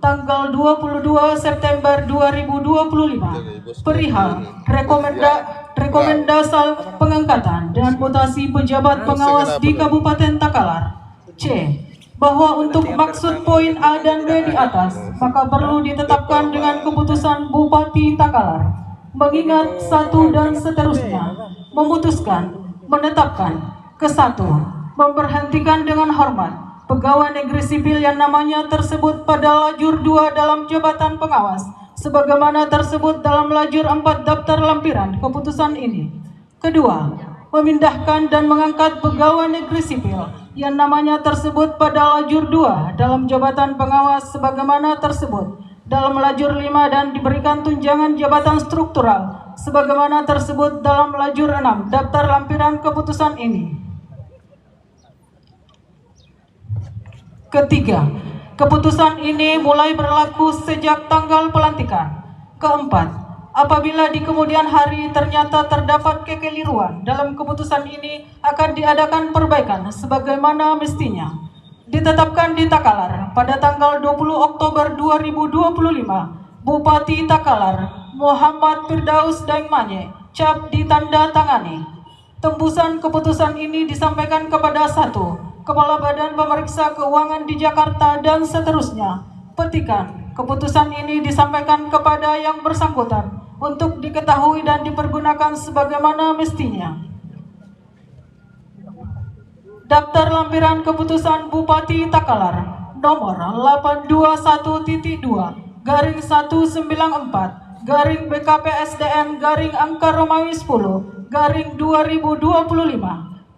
tanggal 22 September 2025 perihal rekomendasi pengangkatan dan mutasi pejabat pengawas di Kabupaten Takalar. C. Bahwa untuk maksud poin A dan B di atas, maka perlu ditetapkan dengan keputusan Bupati Takalar, mengingat satu dan seterusnya, memutuskan, menetapkan, ke-1, memberhentikan dengan hormat pegawai negeri sipil yang namanya tersebut pada lajur 2 dalam jabatan pengawas, sebagaimana tersebut dalam lajur 4 daftar lampiran keputusan ini. Kedua, memindahkan dan mengangkat pegawai negeri sipil yang namanya tersebut pada lajur 2 dalam jabatan pengawas sebagaimana tersebut dalam lajur 5 dan diberikan tunjangan jabatan struktural sebagaimana tersebut dalam lajur 6 daftar lampiran keputusan ini. Ketiga, keputusan ini mulai berlaku sejak tanggal pelantikan. Keempat, apabila di kemudian hari ternyata terdapat kekeliruan dalam keputusan ini, akan diadakan perbaikan sebagaimana mestinya. Ditetapkan di Takalar pada tanggal 20 Oktober 2025, Bupati Takalar Muhammad Firdaus Daengmanye, cap ditanda tangani. Tembusan keputusan ini disampaikan kepada 1. Kepala Badan Pemeriksa Keuangan di Jakarta dan seterusnya. Petikan, keputusan ini disampaikan kepada yang bersangkutan untuk diketahui dan dipergunakan sebagaimana mestinya. Daftar lampiran keputusan Bupati Takalar nomor 821-2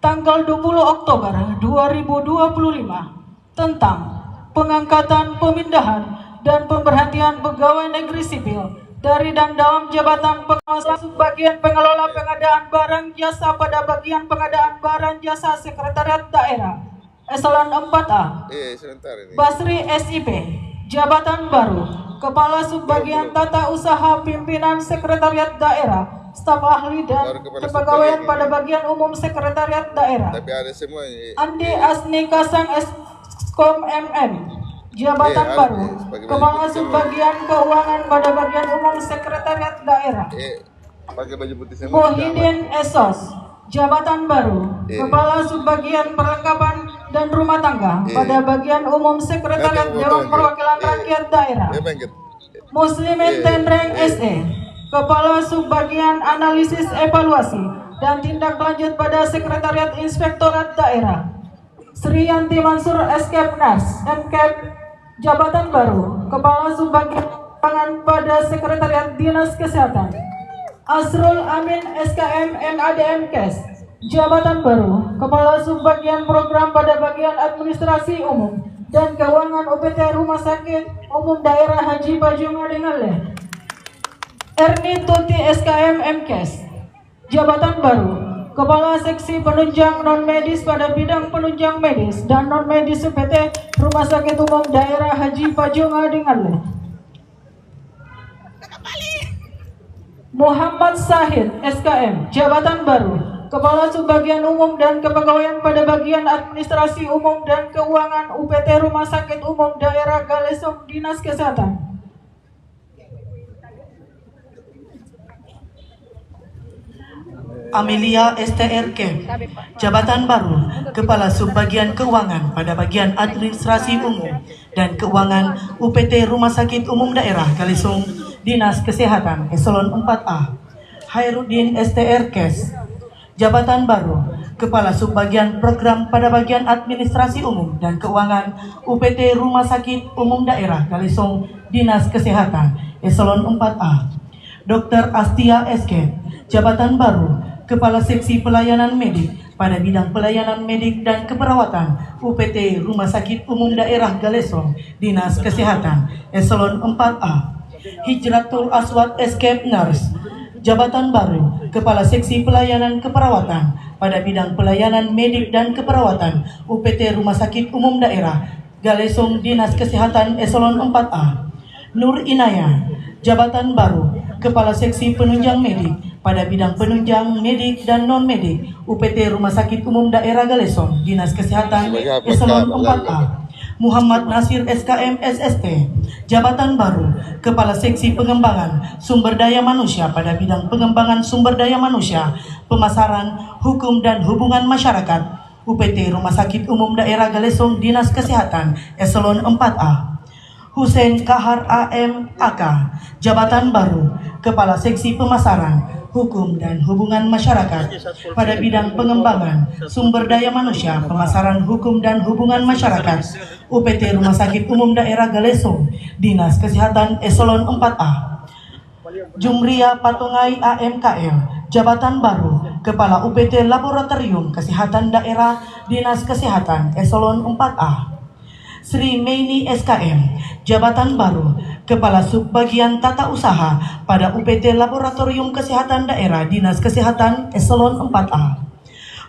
tanggal 20 Oktober 2025 tentang pengangkatan, pemindahan, dan pemberhentian pegawai negeri sipil dari dan dalam jabatan pengawas bagian pengelola pengadaan barang jasa pada bagian pengadaan barang jasa Sekretariat Daerah Eselon 4A. Basri SIP, jabatan baru, Kepala Subbagian Tata Usaha Pimpinan Sekretariat Daerah, staf ahli dan kepegawaian pada bagian umum Sekretariat Daerah. Andi Asni Kasang Eskom MM, jabatan baru, Kepala Subbagian Keuangan pada bagian umum Sekretariat Daerah. Muhyiddin Esos, jabatan baru, Kepala Subbagian Perlengkapan dan Rumah Tangga pada bagian umum Sekretariat Dewan Perwakilan Rakyat Daerah. Muslimin Tenreng SE, Kepala Subbagian Analisis Evaluasi dan Tindak Lanjut pada Sekretariat Inspektorat Daerah. Sri Yanti Mansur SKEP NAS MKEP, jabatan baru, Kepala Subbagian Pangan pada Sekretariat Dinas Kesehatan. Asrul Amin SKM MADM Kes, jabatan baru, Kepala Subbagian Program pada bagian Administrasi Umum dan Keuangan UPT Rumah Sakit Umum Daerah Haji Bajung Adingalle. Erni Tuti SKM MKes, jabatan baru, Kepala Seksi Penunjang Non-Medis pada bidang penunjang medis dan non-medis UPT Rumah Sakit Umum Daerah Haji Bajung Adingalle. Muhammad Sahid SKM, jabatan baru, Kepala Subbagian Umum dan Kepegawaian pada bagian Administrasi Umum dan Keuangan UPT Rumah Sakit Umum Daerah Galesong Dinas Kesehatan. Amelia STRK, jabatan baru, Kepala Subbagian Keuangan pada bagian Administrasi Umum dan Keuangan UPT Rumah Sakit Umum Daerah Galesong Dinas Kesehatan Eselon 4A. Khairuddin STRK, jabatan baru, Kepala Subbagian Program pada bagian Administrasi Umum dan Keuangan UPT Rumah Sakit Umum Daerah Galesong Dinas Kesehatan Eselon 4A. Dr. Astia SK, jabatan baru, Kepala Seksi Pelayanan Medik pada bidang pelayanan medik dan keperawatan UPT Rumah Sakit Umum Daerah Galesong Dinas Kesehatan Eselon 4A. Hijratul Aswad Escape Nurse, jabatan baru, Kepala Seksi Pelayanan Keperawatan pada bidang pelayanan medik dan keperawatan UPT Rumah Sakit Umum Daerah Galesong Dinas Kesehatan Eselon 4A. Nur Inaya, jabatan baru, Kepala Seksi Penunjang Medik pada bidang penunjang medik dan non-medik UPT Rumah Sakit Umum Daerah Galesong Dinas Kesehatan Eselon 4A. Muhammad Nasir SKM SST, jabatan baru Kepala Seksi Pengembangan Sumber Daya Manusia pada bidang pengembangan sumber daya manusia, pemasaran, hukum dan hubungan masyarakat, UPT Rumah Sakit Umum Daerah Galesong Dinas Kesehatan Eselon 4A. Hussein Kahar AM AK, jabatan baru Kepala Seksi Pemasaran, Hukum dan Hubungan Masyarakat pada bidang pengembangan sumber daya manusia, pemasaran, hukum dan hubungan masyarakat, UPT Rumah Sakit Umum Daerah Galesong Dinas Kesehatan Eselon 4A. Jumria Patungai AMKM, jabatan baru Kepala UPT Laboratorium Kesehatan Daerah Dinas Kesehatan Eselon 4A. Sri Meini SKM, jabatan baru Kepala Subbagian Tata Usaha pada UPT Laboratorium Kesehatan Daerah Dinas Kesehatan Eselon 4A.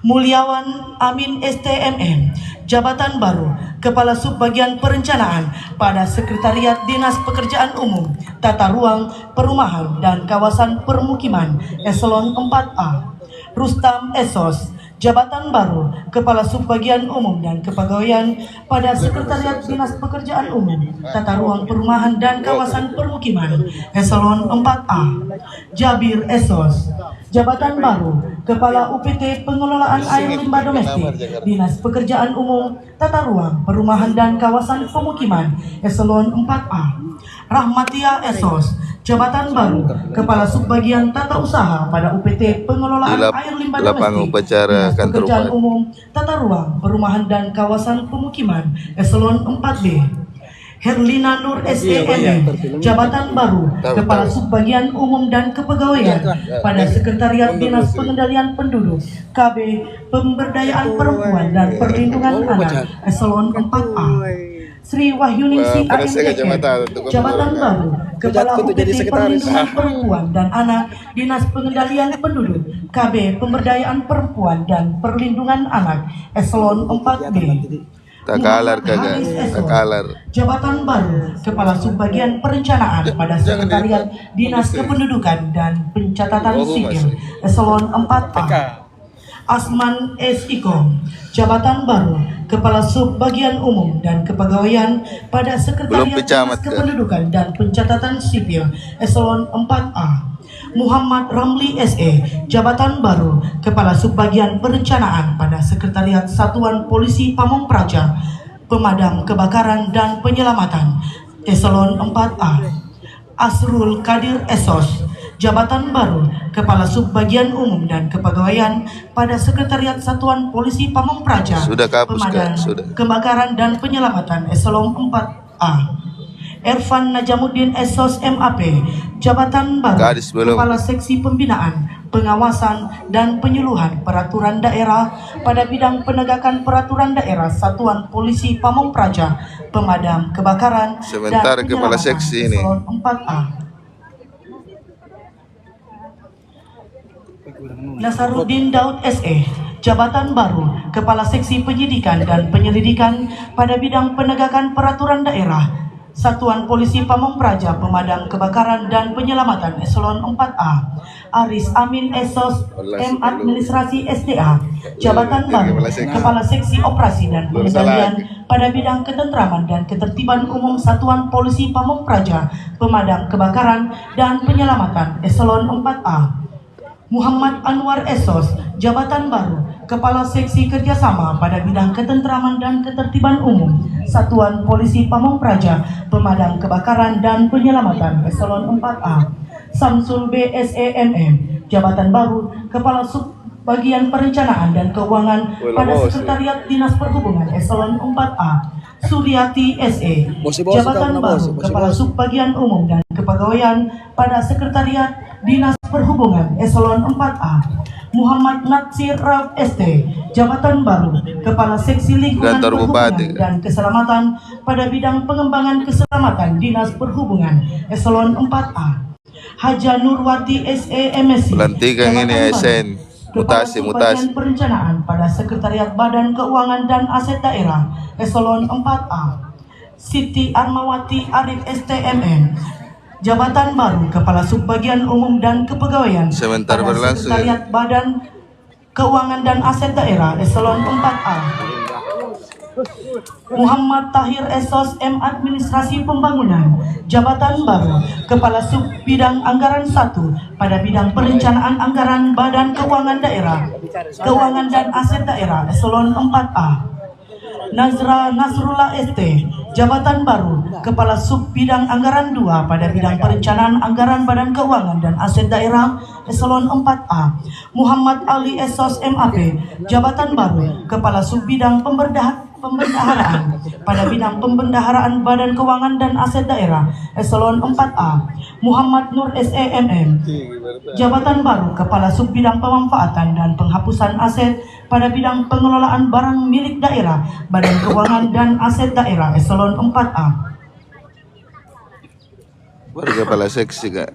Mulyawan Amin STMM, jabatan baru Kepala Subbagian Perencanaan pada Sekretariat Dinas Pekerjaan Umum, Tata Ruang, Perumahan dan Kawasan Permukiman Eselon 4A. Rustam Esos, jabatan baru Kepala Subbagian Umum dan Kepegawaian pada Sekretariat Dinas Pekerjaan Umum, Tata Ruang Perumahan dan Kawasan Permukiman Eselon 4A. Jabir Esos, jabatan baru Kepala UPT Pengelolaan Air Limbah Domestik Dinas Pekerjaan Umum, Tata Ruang Perumahan dan Kawasan Pemukiman Eselon 4A. Rahmatia Esos, jabatan baru Kepala Subbagian Tata Usaha pada UPT Pengelolaan Air Limbah Domestik Dinas Pekerjaan Umum, Tata Ruang Perumahan dan Kawasan Pemukiman Eselon 4B. Herlina Nur SEMM, jabatan baru Kepala Subbagian Umum dan Kepegawaian pada Sekretariat Dinas Pengendalian Penduduk KB Pemberdayaan Perempuan dan Perlindungan Anak Eselon 4A. Sri Wahyuningsi AMDM, jabatan baru Kepala UPT Perlindungan Perempuan dan Anak Dinas Pengendalian Penduduk KB Pemberdayaan Perempuan dan Perlindungan Anak Eselon 4B. Takalar kagak, takalar. Jabatan baru Kepala Subbagian Perencanaan pada Sekretariat Dinas Kependudukan dan Pencatatan Sipil Eselon 4A. Asman S. Ikom, jabatan baru Kepala Subbagian Umum dan Kepegawaian pada Sekretariat Dinas Kependudukan dan Pencatatan Sipil Eselon 4A. Muhammad Ramli SE, jabatan baru Kepala Subbagian Perencanaan pada Sekretariat Satuan Polisi Pamong Praja, Pemadam Kebakaran dan Penyelamatan Eselon 4A. Asrul Kadir Esos, jabatan baru Kepala Subbagian Umum dan Kepegawaian pada Sekretariat Satuan Polisi Pamong Praja, Pemadam Kebakaran dan Penyelamatan Eselon 4A. Ervan Najamuddin Esos MAP, jabatan baru Kepala Seksi Pembinaan, Pengawasan dan Penyuluhan Peraturan Daerah pada bidang penegakan peraturan daerah Satuan Polisi Pamong Praja, Pemadam Kebakaran dan Kepala Seksi ini. Eselon 4A. Nasaruddin Daud SE, jabatan baru Kepala Seksi Penyidikan dan Penyelidikan pada bidang penegakan peraturan daerah Satuan Polisi Pamong Praja, Pemadam Kebakaran dan Penyelamatan Eselon 4A. Aris Amin Esos M Administrasi SDA, jabatan baru Kepala Seksi Operasi dan Pengendalian pada bidang ketentraman dan ketertiban umum Satuan Polisi Pamong Praja, Pemadam Kebakaran dan Penyelamatan Eselon 4A. Muhammad Anwar Esos, jabatan baru Kepala Seksi Kerjasama pada bidang ketentraman dan ketertiban umum Satuan Polisi Pamong Praja, Pemadam Kebakaran dan Penyelamatan Eselon 4A. Samsul BSEMM, jabatan baru Kepala Subbagian Perencanaan dan Keuangan pada Sekretariat Dinas Perhubungan Eselon 4A. Suryati SE, jabatan baru Kepala Subbagian Umum dan Kepegawaian pada Sekretariat Dinas Perhubungan Eselon 4A. Muhammad Natsir Rauf ST, jabatan baru Kepala Seksi Lingkungan Perhubungan dan Keselamatan pada bidang pengembangan keselamatan Dinas Perhubungan Eselon 4A. Haja Nurwati SE MSc, pelantikan ini SN mutasi Perencanaan pada Sekretariat Badan Keuangan dan Aset Daerah Eselon 4A. Siti Armawati Arif STMN, jabatan baru Kepala Subbagian Umum dan Kepegawaian pada Sekretariat Badan Keuangan dan Aset Daerah Eselon 4A. Muhammad Tahir Esos M Administrasi Pembangunan, jabatan baru Kepala Sub Bidang Anggaran 1 pada bidang perencanaan anggaran Badan Keuangan Daerah, Keuangan dan Aset Daerah Eselon 4A. Nazra Nasrullah ST, jabatan baru Kepala Sub Bidang Anggaran 2 pada bidang perencanaan anggaran Badan Keuangan dan Aset Daerah Eselon 4A. Muhammad Ali Esos MAP, jabatan baru Kepala Sub Bidang Pembendaharaan pada bidang pembendaharaan Badan Keuangan dan Aset Daerah Eselon 4A. Muhammad Nur SEMM, jabatan baru Kepala Sub Bidang Pemanfaatan dan Penghapusan Aset pada bidang pengelolaan barang milik daerah Badan Keuangan dan Aset Daerah Eselon 4A. Baru kepala seksi kak.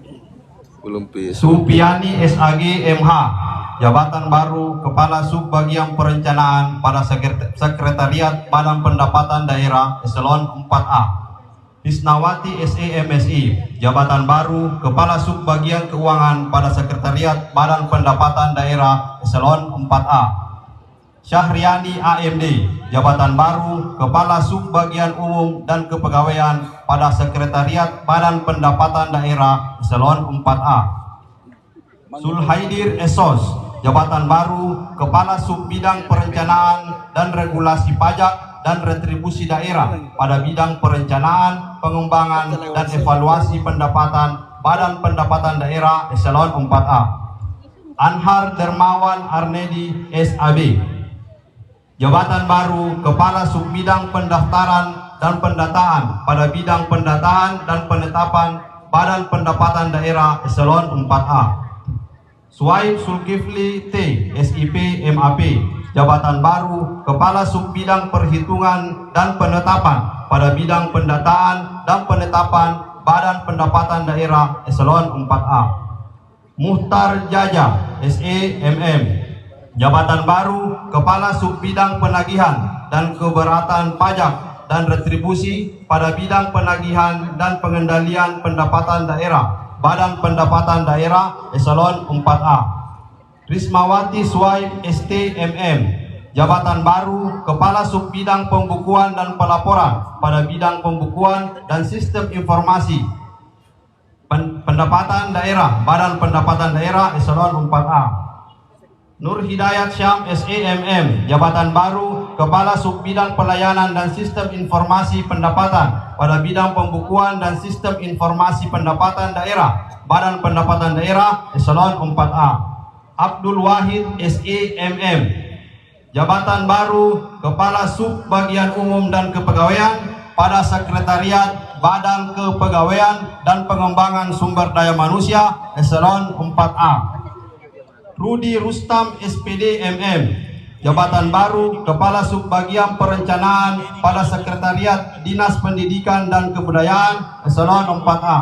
Belum pisah. Supiani SAG MH, jabatan baru Kepala Subbagian Perencanaan pada Sekretariat Badan Pendapatan Daerah Eselon 4A. Hisnawati SEMSI, jabatan baru Kepala Subbagian Keuangan pada Sekretariat Badan Pendapatan Daerah Eselon 4A. Syahriani AMD, jabatan baru Kepala Subbagian Umum dan Kepegawaian pada Sekretariat Badan Pendapatan Daerah Eselon 4A. Sulhaidir Esos, jabatan baru Kepala Subbidang Perencanaan dan Regulasi Pajak dan Retribusi Daerah pada bidang perencanaan, pengembangan, dan evaluasi pendapatan Badan Pendapatan Daerah Eselon 4A. Anhar Dermawan Arnedi SAB, jabatan baru Kepala Subbidang Pendaftaran dan Pendataan pada bidang pendataan dan penetapan Badan Pendapatan Daerah Eselon 4A. Suaib Sulkifli T SIP MAP, jabatan baru Kepala Subbidang Perhitungan dan Penetapan pada bidang pendataan dan penetapan Badan Pendapatan Daerah Eselon 4A. Muhtar Jaja SEMM, jabatan baru Kepala Subbidang Penagihan dan Keberatan Pajak dan Retribusi pada bidang penagihan dan pengendalian pendapatan daerah Badan Pendapatan Daerah Eselon 4A. Rismawati Suaib STMM, jabatan baru Kepala Subbidang Pembukuan dan Pelaporan pada bidang pembukuan dan sistem informasi pendapatan daerah Badan Pendapatan Daerah Eselon 4A. Nur Hidayat Syam SEMM, jabatan baru Kepala Subbidang Pelayanan dan Sistem Informasi Pendapatan pada bidang pembukuan dan sistem informasi pendapatan daerah Badan Pendapatan Daerah Eselon 4A. Abdul Wahid SEMM, jabatan baru Kepala Subbagian Umum dan Kepegawaian pada Sekretariat Badan Kepegawaian dan Pengembangan Sumber Daya Manusia Eselon 4A. Rudi Rustam SPD MM, jabatan baru Kepala Subbagian Perencanaan pada Sekretariat Dinas Pendidikan dan Kebudayaan Eselon 4A.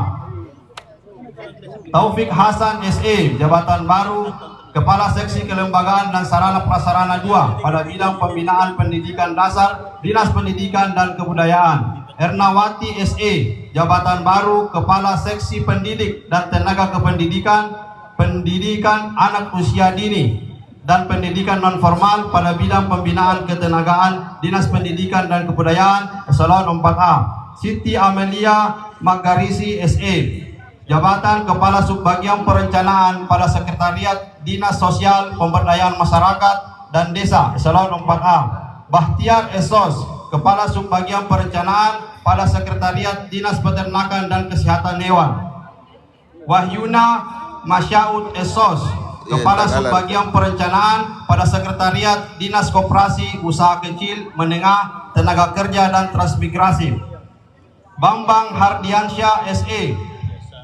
Taufik Hasan SE, jabatan baru Kepala Seksi Kelembagaan dan Sarana Prasarana 2 pada bidang pembinaan pendidikan dasar Dinas Pendidikan dan Kebudayaan. Ernawati SE, jabatan baru Kepala Seksi Pendidik dan Tenaga Kependidikan Pendidikan Anak Usia Dini dan Pendidikan Non-Formal pada bidang pembinaan ketenagaan Dinas Pendidikan dan Kebudayaan Eselon 4A. Siti Amelia Magarisi SE, jabatan Kepala Subbagian Perencanaan pada Sekretariat Dinas Sosial Pemberdayaan Masyarakat dan Desa Eselon 4A. Bahtiar Esos, Kepala Subbagian Perencanaan pada Sekretariat Dinas Peternakan dan Kesehatan Hewan. Wahyuna Masyaud Esos, Kepala Subbagian Perencanaan pada Sekretariat Dinas Koperasi Usaha Kecil Menengah Tenaga Kerja dan Transmigrasi. Bambang Hardiansyah SE,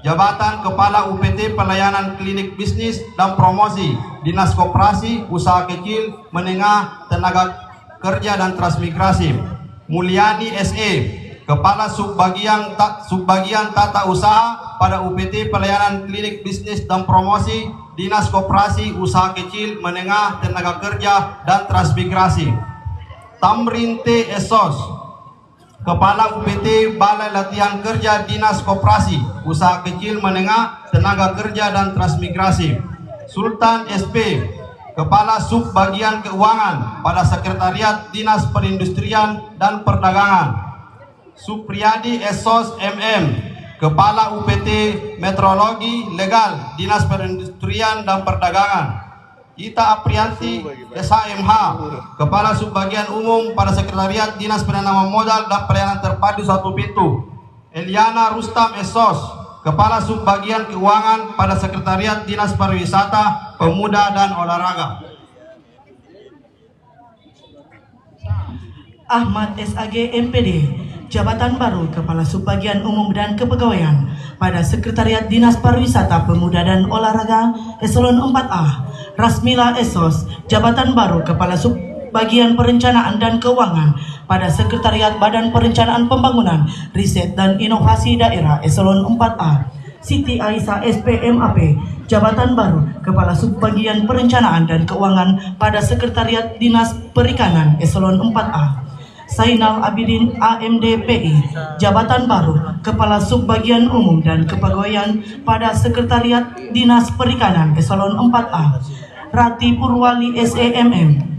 jabatan Kepala UPT Pelayanan Klinik Bisnis dan Promosi Dinas Koperasi Usaha Kecil Menengah Tenaga Kerja dan Transmigrasi. Mulyani SE, Kepala Subbagian Tata Usaha pada UPT Pelayanan Klinik Bisnis dan Promosi Dinas Koperasi Usaha Kecil Menengah Tenaga Kerja dan Transmigrasi. Tamrin T. Esos, Kepala UPT Balai Latihan Kerja Dinas Koperasi Usaha Kecil Menengah Tenaga Kerja dan Transmigrasi. Sultan SP, Kepala Subbagian Keuangan pada Sekretariat Dinas Perindustrian dan Perdagangan. Supriyadi Esos MM, Kepala UPT Metrologi Legal Dinas Perindustrian dan Perdagangan. Ita Aprianti SHMH, Kepala Subbagian Umum pada Sekretariat Dinas Penanaman Modal dan Pelayanan Terpadu 1 Pintu. Eliana Rustam Esos, Kepala Subbagian Keuangan pada Sekretariat Dinas Pariwisata, Pemuda dan Olahraga. Ahmad SAG MPD, Jabatan Baru Kepala Subbagian Umum dan Kepegawaian pada Sekretariat Dinas Pariwisata, Pemuda dan Olahraga Eselon 4A. Rasmila Esos, Jabatan Baru Kepala Subbagian Perencanaan dan Keuangan pada Sekretariat Badan Perencanaan Pembangunan, Riset dan Inovasi Daerah Eselon 4A. Siti Aisyah SPMAP, Jabatan Baru Kepala Subbagian Perencanaan dan Keuangan pada Sekretariat Dinas Perikanan Eselon 4A. Sainal Abidin AMDPI, Jabatan Baru Kepala Subbagian Umum dan Kepegawaian pada Sekretariat Dinas Perikanan Eselon 4A. Rati Purwali SEMM,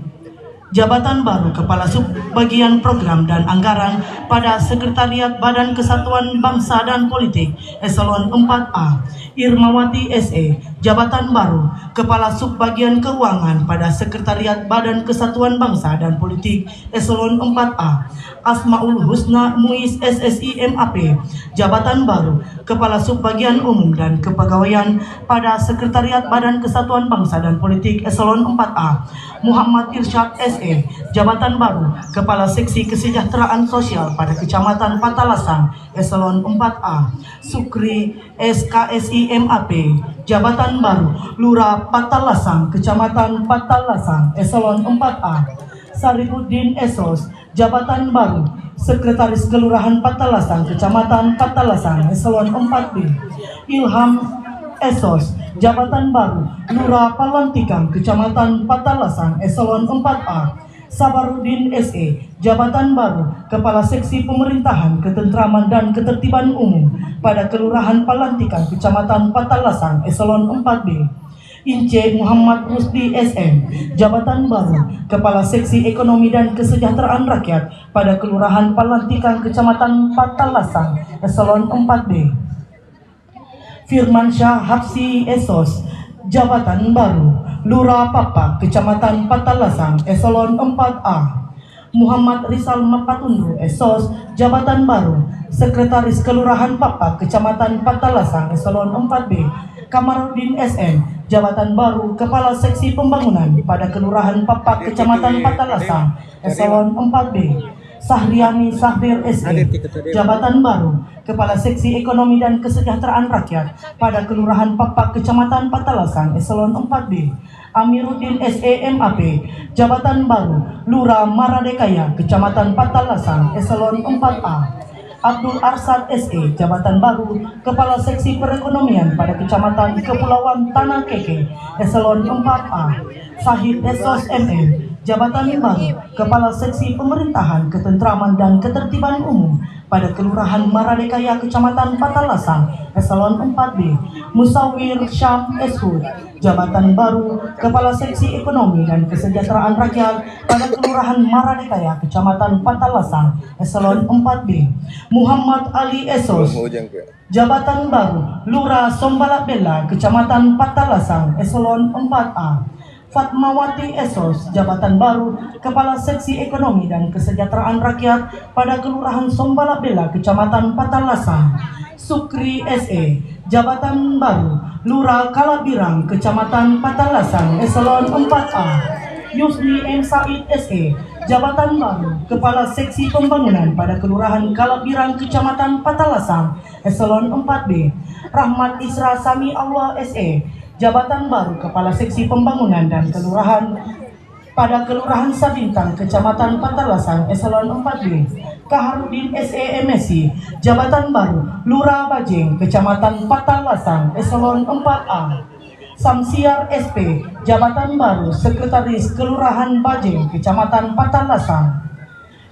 Jabatan Baru Kepala Subbagian Program dan Anggaran pada Sekretariat Badan Kesatuan Bangsa dan Politik Eselon 4A. Irmawati SE, Jabatan Baru Kepala Subbagian Keuangan pada Sekretariat Badan Kesatuan Bangsa dan Politik Eselon 4A. Asmaul Husna Muiz SSI MAP, Jabatan Baru Kepala Subbagian Umum dan Kepegawaian pada Sekretariat Badan Kesatuan Bangsa dan Politik Eselon 4A. Muhammad Irsyad SE, Jabatan Baru Kepala Seksi Kesejahteraan Sosial pada Kecamatan Patalasang Eselon 4A. Sukri SKSI MAP, Jabatan Baru Lurah Patalasang, Kecamatan Patalasang Eselon 4A. Sarifuddin Esos, Jabatan Baru Sekretaris Kelurahan Patalasang, Kecamatan Patalasang Eselon 4B. Ilham Esos, Jabatan Baru Lurah Palantikang, Kecamatan Patalasang Eselon 4A. Sabarudin SE, Jabatan Baru Kepala Seksi Pemerintahan, Ketentraman dan Ketertiban Umum pada Kelurahan Palantikang, Kecamatan Patalasang Eselon 4B. Ince Muhammad Rusdi SM, Jabatan Baru Kepala Seksi Ekonomi dan Kesejahteraan Rakyat pada Kelurahan Palantikang, Kecamatan Patalasang Eselon 4B. Firman Syah Hapsi Esos, Jabatan Baru Lurah Papak, Kecamatan Patalasang Eselon 4A. Muhammad Rizal Mapatundru Esos, Jabatan Baru Sekretaris Kelurahan Papak, Kecamatan Patalasang Eselon 4B. Kamarudin SM, Jabatan Baru Kepala Seksi Pembangunan pada Kelurahan Papak, Kecamatan Patalasang Eselon 4B. Sahriani Sahrir SE, Jabatan Baru Kepala Seksi Ekonomi dan Kesejahteraan Rakyat pada Kelurahan Papak, Kecamatan Patalasang Eselon 4B. Amiruddin SE MAP, Jabatan Baru Lurah Maradekaya, Kecamatan Patalasang Eselon 4A. Abdul Arsad SE, Jabatan Baru Kepala Seksi Perekonomian pada Kecamatan Kepulauan Tanah Keke Eselon 4A. Sahid Esos MM, Jabatan Baru Kepala Seksi Pemerintahan, Ketentraman dan Ketertiban Umum pada Kelurahan Maradekaya, Kecamatan Patalasang Eselon 4B. Musawir Syam Eshud, Jabatan Baru Kepala Seksi Ekonomi dan Kesejahteraan Rakyat pada Kelurahan Maradekaya, Kecamatan Patalasang Eselon 4B. Muhammad Ali Esos, Jabatan Baru Lurah Sombalabella, Kecamatan Patalasang Eselon 4A. Fatmawati Esos, Jabatan Baru Kepala Seksi Ekonomi dan Kesejahteraan Rakyat pada Kelurahan Sombalabella, Kecamatan Patalasang. Sukri SE, Jabatan Baru Lurah Kalabirang, Kecamatan Patalasang Eselon 4A. Yusni M. Said SE, Jabatan Baru Kepala Seksi Pembangunan pada Kelurahan Kalabirang, Kecamatan Patalasang Eselon 4B. Rahmat Isra Sami Allah SE, Jabatan Baru Kepala Seksi Pembangunan dan Kelurahan pada Kelurahan Sabintang, Kecamatan Patalasang Eselon 4B. Kaharudin SE MSI, Jabatan Baru Lurah Bajeng, Kecamatan Patalasang Eselon 4A. Samsiar SP, Jabatan Baru Sekretaris Kelurahan Bajeng, Kecamatan Patalasang.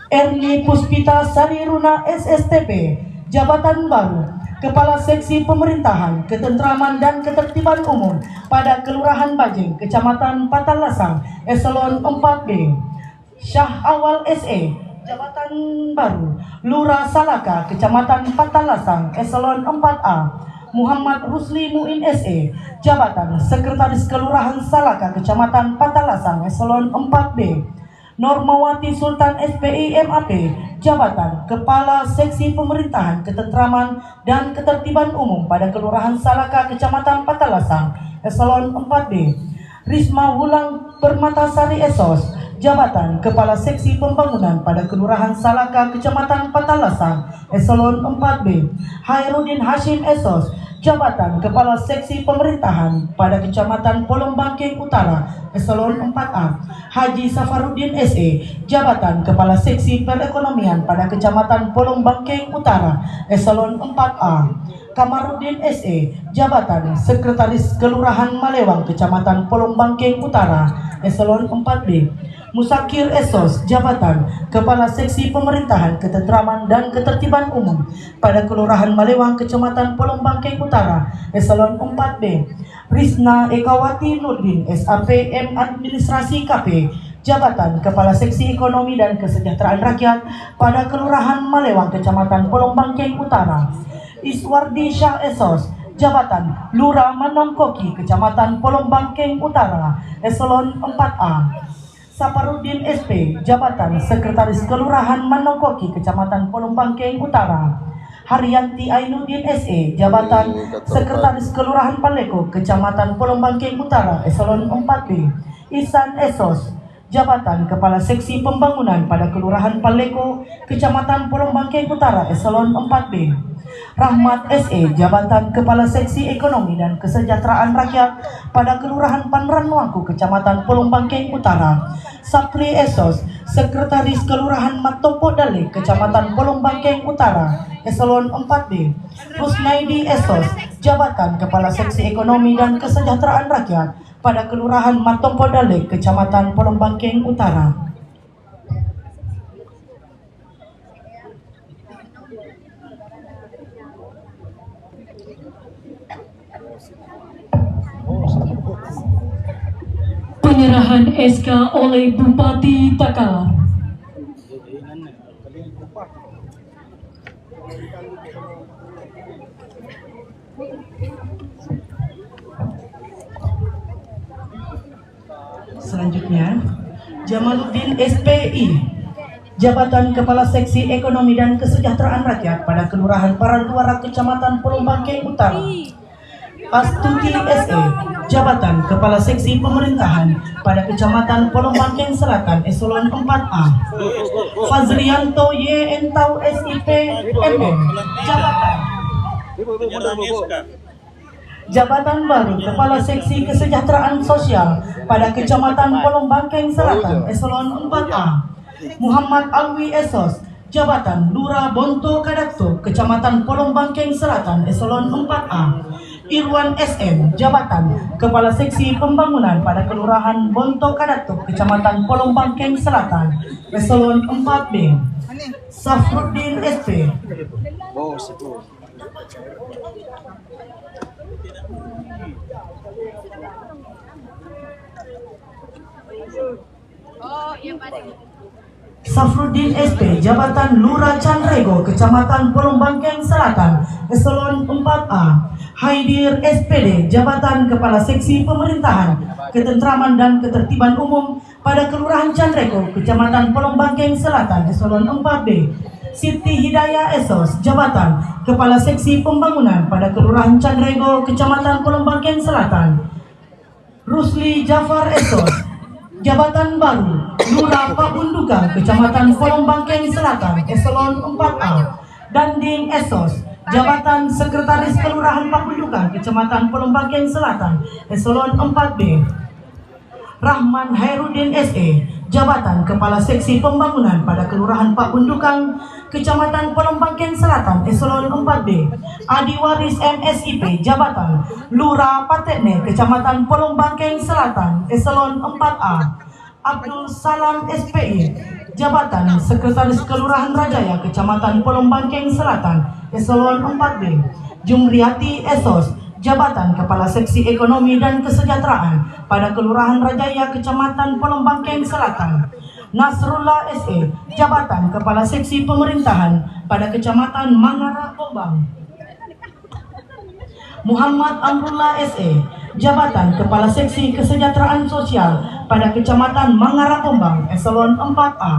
Erni Puspita Sariruna SSTP, Jabatan Baru Kepala Seksi Pemerintahan, Ketentraman dan Ketertiban Umum pada Kelurahan Bajeng, Kecamatan Patalasang, Eselon 4B. Syah Awal SE, Jabatan Baru, Lurah Salaka, Kecamatan Patalasang, Eselon 4A. Muhammad Rusli Muin SE, Jabatan Sekretaris Kelurahan Salaka, Kecamatan Patalasang, Eselon 4B. Normawati Sultan SPI MAP, Jabatan Kepala Seksi Pemerintahan, Ketentraman dan Ketertiban Umum pada Kelurahan Salaka, Kecamatan Patalasang, Eselon 4B. Risma Wulang Permatasari Esos, Jabatan Kepala Seksi Pembangunan pada Kelurahan Salaka, Kecamatan Patalasang, Eselon 4B. Hairudin Hashim Esos, Jabatan Kepala Seksi Pemerintahan pada Kecamatan Polong Bangkeng Utara, Eselon 4A. Haji Safarudin SE, Jabatan Kepala Seksi Perekonomian pada Kecamatan Polong Bangkeng Utara, Eselon 4A. Kamarudin SE, Jabatan Sekretaris Kelurahan Malewang, Kecamatan Polong Bangkeng Utara, Eselon 4B. Musakir Esos, Jabatan Kepala Seksi Pemerintahan, Ketentraman dan Ketertiban Umum pada Kelurahan Malewang, Kecamatan Polong Bangkeng Utara, Eselon 4B. Risna Ekawati Nurdin, SAPM Administrasi KP, Jabatan Kepala Seksi Ekonomi dan Kesejahteraan Rakyat pada Kelurahan Malewang, Kecamatan Polong Bangkeng Utara. Iswardi Syah Esos, Jabatan Lurah Manongkoki, Kecamatan Polong Bangkeng Utara, Eselon 4A. Saparudin SP, Jabatan Sekretaris Kelurahan Manongkoki, Kecamatan Polong Bangkeng Utara. Haryanti Ainudin SE, Jabatan Sekretaris Kelurahan Paleko, Kecamatan Polong Bangkeng Utara, Eselon 4B. Ihsan Esos, Jabatan Kepala Seksi Pembangunan pada Kelurahan Paleko, Kecamatan Polong Bangkeng Utara, Eselon 4B. Rahmat SE, Jabatan Kepala Seksi Ekonomi dan Kesejahteraan Rakyat pada Kelurahan Panranwangku, Kecamatan Polong Bangkeng Utara. Sapri Esos, Sekretaris Kelurahan Matopo Dale, Kecamatan Polong Bangkeng Utara, Eselon 4B. Rusnaidi Esos, Jabatan Kepala Seksi Ekonomi dan Kesejahteraan Rakyat pada Kelurahan Matopo Dale, Kecamatan Polong Bangkeng Utara. Penyerahan SK oleh Bupati Takalar. Selanjutnya, Jamaluddin SPI, Jabatan Kepala Seksi Ekonomi dan Kesejahteraan Rakyat pada Kelurahan Parantuara, Kecamatan Polong Bangkeng Utara. Astuti SE, Jabatan Kepala Seksi Pemerintahan pada Kecamatan Polong Bangkeng Selatan, Eselon 4A. Fazrianto Y. Entau SIP MM, Jabatan Baru Kepala Seksi Kesejahteraan Sosial pada Kecamatan Polong Bangkeng Selatan, Eselon 4A. Muhammad Alwi Esos, Jabatan Lurah Bonto Kadakto, Kecamatan Polong Bangkeng Selatan, Eselon 4A. Irwan SM, Jabatan Kepala Seksi Pembangunan pada Kelurahan Bonto Kadakto, Kecamatan Polong Bangkeng Selatan, Eselon 4B. Safruddin SP, Safruddin SP, Jabatan Lurah Candrego, Kecamatan Polong Bangkeng Selatan, Eselon 4A. Haidir SPD, Jabatan Kepala Seksi Pemerintahan, Ketentraman dan Ketertiban Umum pada Kelurahan Candrego, Kecamatan Polong Bangkeng Selatan, Eselon 4B. Siti Hidayah Esos, Jabatan Kepala Seksi Pembangunan pada Kelurahan Candrego, Kecamatan Polong Bangkeng Selatan. Rusli Jafar Esos, Jabatan Baru Lurah Pabundukan, Kecamatan Polong Bangkeng Selatan, Eselon 4A. Danding Esos, Jabatan Sekretaris Kelurahan Pabundukan, Kecamatan Polong Bangkeng Selatan, Eselon 4B. Rahman Hairudin SE, Jabatan Kepala Seksi Pembangunan pada Kelurahan Pabundukan, Kecamatan Polong Bangkeng Selatan, Eselon 4B. Adi Waris MSIP, Jabatan Lurah Patekne, Kecamatan Polong Bangkeng Selatan, Eselon 4A. Abdul Salam SPI, Jabatan Sekretaris Kelurahan Rajaya, Kecamatan Polong Bangkeng Selatan, Eselon 4B. Jumriati Esos, jabatan Kepala Seksi Ekonomi dan Kesejahteraan pada Kelurahan Rajaya, Kecamatan Pelombangkeng Selatan. Nasrullah SE, jabatan Kepala Seksi Pemerintahan pada Kecamatan Mangara Pombang. Muhammad Amrullah SE, jabatan Kepala Seksi Kesejahteraan Sosial pada Kecamatan Mangara Pombang, eselon 4A.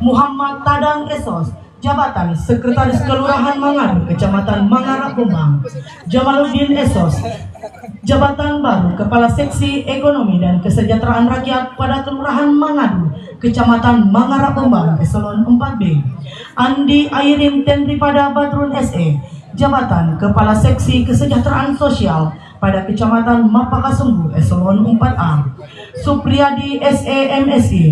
Muhammad Tadang Esos, jabatan Sekretaris Kelurahan Mangaru, Kecamatan Mangara Pombang. Jamaluddin Esos, jabatan baru Kepala Seksi Ekonomi dan Kesejahteraan Rakyat pada Kelurahan Mangadu, Kecamatan Mangara Pombang, eselon 4B. Andi Airin Tenripada Badrun SE, jabatan Kepala Seksi Kesejahteraan Sosial pada Kecamatan Mapakasunggu, eselon 4A. Supriyadi SE MSI,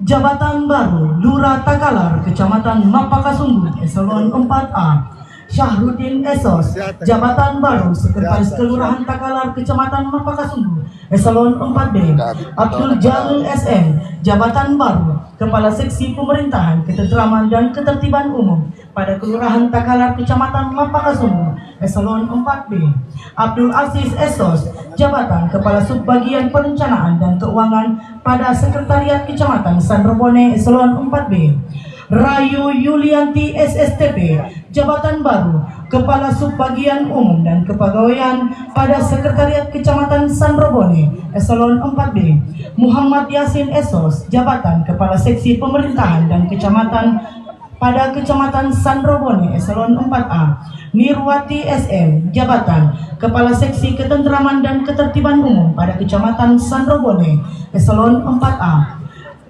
jabatan baru Lurah Takalar, Kecamatan Mapakasunggu, eselon 4A. Syahruddin Esos, jabatan baru Sekretaris Kelurahan Takalar, Kecamatan Mapakasunggu, eselon 4B. Abdul Jalil SM, jabatan baru Kepala Seksi Pemerintahan, Ketenteraman dan Ketertiban Umum pada Kelurahan Takalar, Kecamatan Mapakasunggu, eselon 4B. Abdul Aziz Esos, jabatan Kepala Subbagian Perencanaan dan Keuangan pada Sekretariat Kecamatan Sandrobone, eselon 4B. Rayu Yulianti SSTP, jabatan baru Kepala Subbagian Umum dan Kepegawaian pada Sekretariat Kecamatan Sandrobone, eselon 4B. Muhammad Yasin Esos, jabatan Kepala Seksi Pemerintahan dan Kecamatan pada Kecamatan Sandrobone, eselon 4A. Nirwati SM, jabatan Kepala Seksi Ketenteraman dan Ketertiban Umum pada Kecamatan Sandrobone, eselon 4A.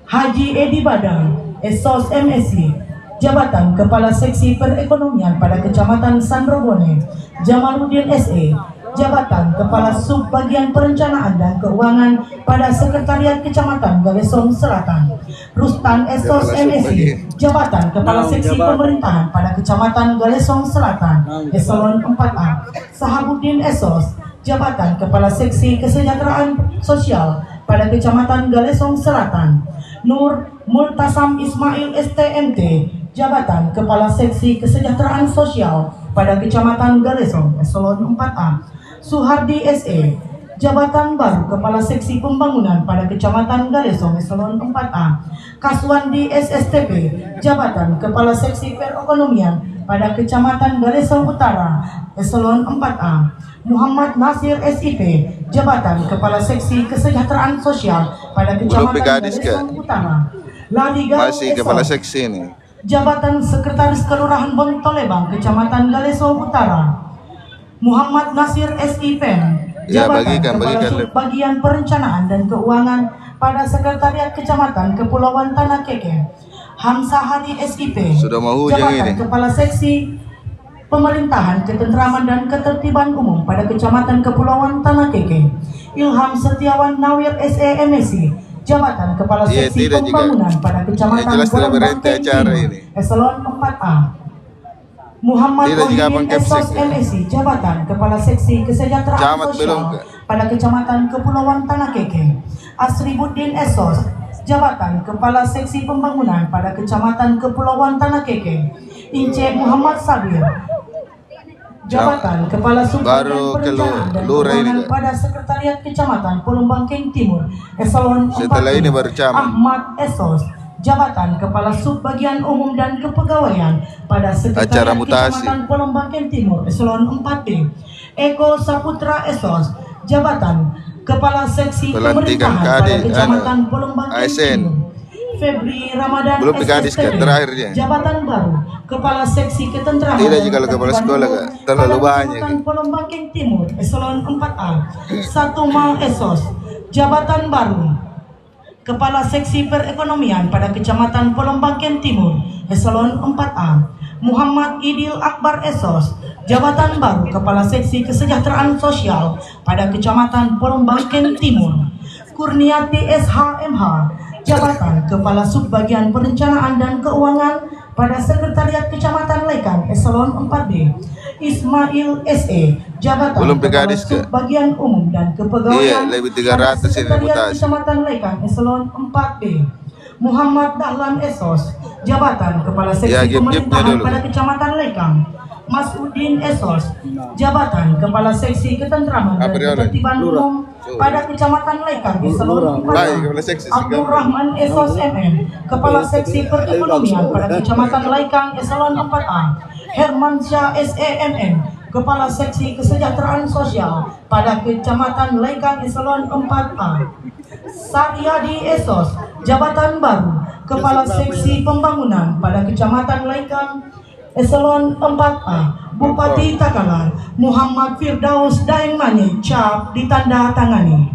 Haji Edi Badang, Esos MSI, jabatan Kepala Seksi Perekonomian pada Kecamatan Sandrobone. Jamaluddin SE, jabatan Kepala Subbagian Perencanaan dan Keuangan pada Sekretariat Kecamatan Galesong Selatan. Rustan Esos MSI, jabatan Kepala Seksi Pemerintahan pada Kecamatan Galesong Selatan, eselon 4A. Sahabuddin Esos, jabatan Kepala Seksi Kesejahteraan Sosial pada Kecamatan Galesong Selatan. Nur Multasam Ismail STMT, jabatan Kepala Seksi Kesejahteraan Sosial pada Kecamatan Galesong, eselon 4A. Suhardi SE, jabatan baru Kepala Seksi Pembangunan pada Kecamatan Galesong, eselon 4A. Kaswandi SSTP, jabatan Kepala Seksi Perekonomian pada Kecamatan Galesong Utara, eselon 4A. Muhammad Nasir SIP, jabatan Kepala Seksi Kesejahteraan Sosial pada Kecamatan Galesong Utara. Ladiga Masih Kepala Seksi ini. jabatan Sekretaris Kelurahan Bontolebang, Kecamatan Galesong Utara. Muhammad Nasir SIP, Ya, jabatan bagikan Bagian Perencanaan dan Keuangan pada Sekretariat Kecamatan Kepulauan Tanah Keke. Hamzah Hari SIP, Sudah mau hujan jabatan ini. Kepala Seksi Pemerintahan, Ketenteraman dan Ketertiban Umum pada Kecamatan Kepulauan Tanah Keke. Ilham Setiawan Nawir SE MSI, jabatan Kepala Iya, Seksi tidak juga. Pembangunan pada Kecamatan Jelas tidak berhenti Borongbangkeng acara Timur, ini. eselon 4A. Muhammad Tidak juga Muhyiddin Bang Esos Kepsek, ya. MSI, jabatan Kepala Seksi Kesejahteraan Camat belum, Sosial Kak? pada Kecamatan Kepulauan Tanah Keke. Asribuddin Esos, jabatan Kepala Seksi Pembangunan pada Kecamatan Kepulauan Tanah Keke. Ince Muhammad Sabir, jabatan Kepala Subbagian Baru ke Perencanaan dan Lurah ini, Keuangan Kak. pada Sekretariat Kecamatan Pelombangkeng Timur, eselon 4. Setelah ini baru camat. Ahmad Esos, jabatan Kepala Subbagian Umum dan Kepegawaian pada Acara Sekretariat mutasi. Kecamatan Pelombangkeng Timur, eselon 4B. Eko Saputra Esos, jabatan Kepala Seksi Pelantikan Pemerintahan pada Kadin, Kecamatan Pelombangkeng ASN. Timur. Febri Ramadan Belum dikadis, Kak, SSTP, terakhirnya. jabatan baru Kepala Seksi Ketenteraman Tidak dan juga kepala Ketertiban sekolah, Umum Kak. Terlalu pada banyak, Kecamatan Kak. Pelombangkeng Timur, eselon 4A. Satuma Esos, jabatan baru Kepala Seksi Perekonomian pada Kecamatan Pelombangkeng Timur, eselon 4A. Muhammad Idil Akbar Esos, jabatan baru Kepala Seksi Kesejahteraan Sosial pada Kecamatan Pelombangkeng Timur. Kurniati SHMH, jabatan Kepala Subbagian Perencanaan dan Keuangan pada Sekretariat Kecamatan Lekang, eselon 4B. Ismail SE, jabatan Belum Kepala PKDis, Kak. Subbagian Umum dan Kepegawaian Iya, lebih pada 300 ini Sekretariat reputasi. Kecamatan Lekang, eselon 4B. Muhammad Dahlan Esos, jabatan Kepala Seksi Ya, gip-gipnya Pemerintahan dulu. pada Kecamatan Lekang. Masudin Esos, jabatan Kepala Seksi Ketentraman dan Ketertiban Umum pada Kecamatan Lekang, Eselon 4. Abdurrahman Esos MM, Kepala Seksi Perekonomian pada Kecamatan Lekang, Eselon 4A. Hermansyah SEMM, Kepala Seksi Kesejahteraan Sosial pada Kecamatan Lekang, Eselon 4A. Saryadi Esos, jabatan baru Kepala Seksi Pembangunan pada Kecamatan Lekang, Eselon 4A. Bupati Takalar Muhammad Firdaus Daeng Manye, cap ditanda tangani.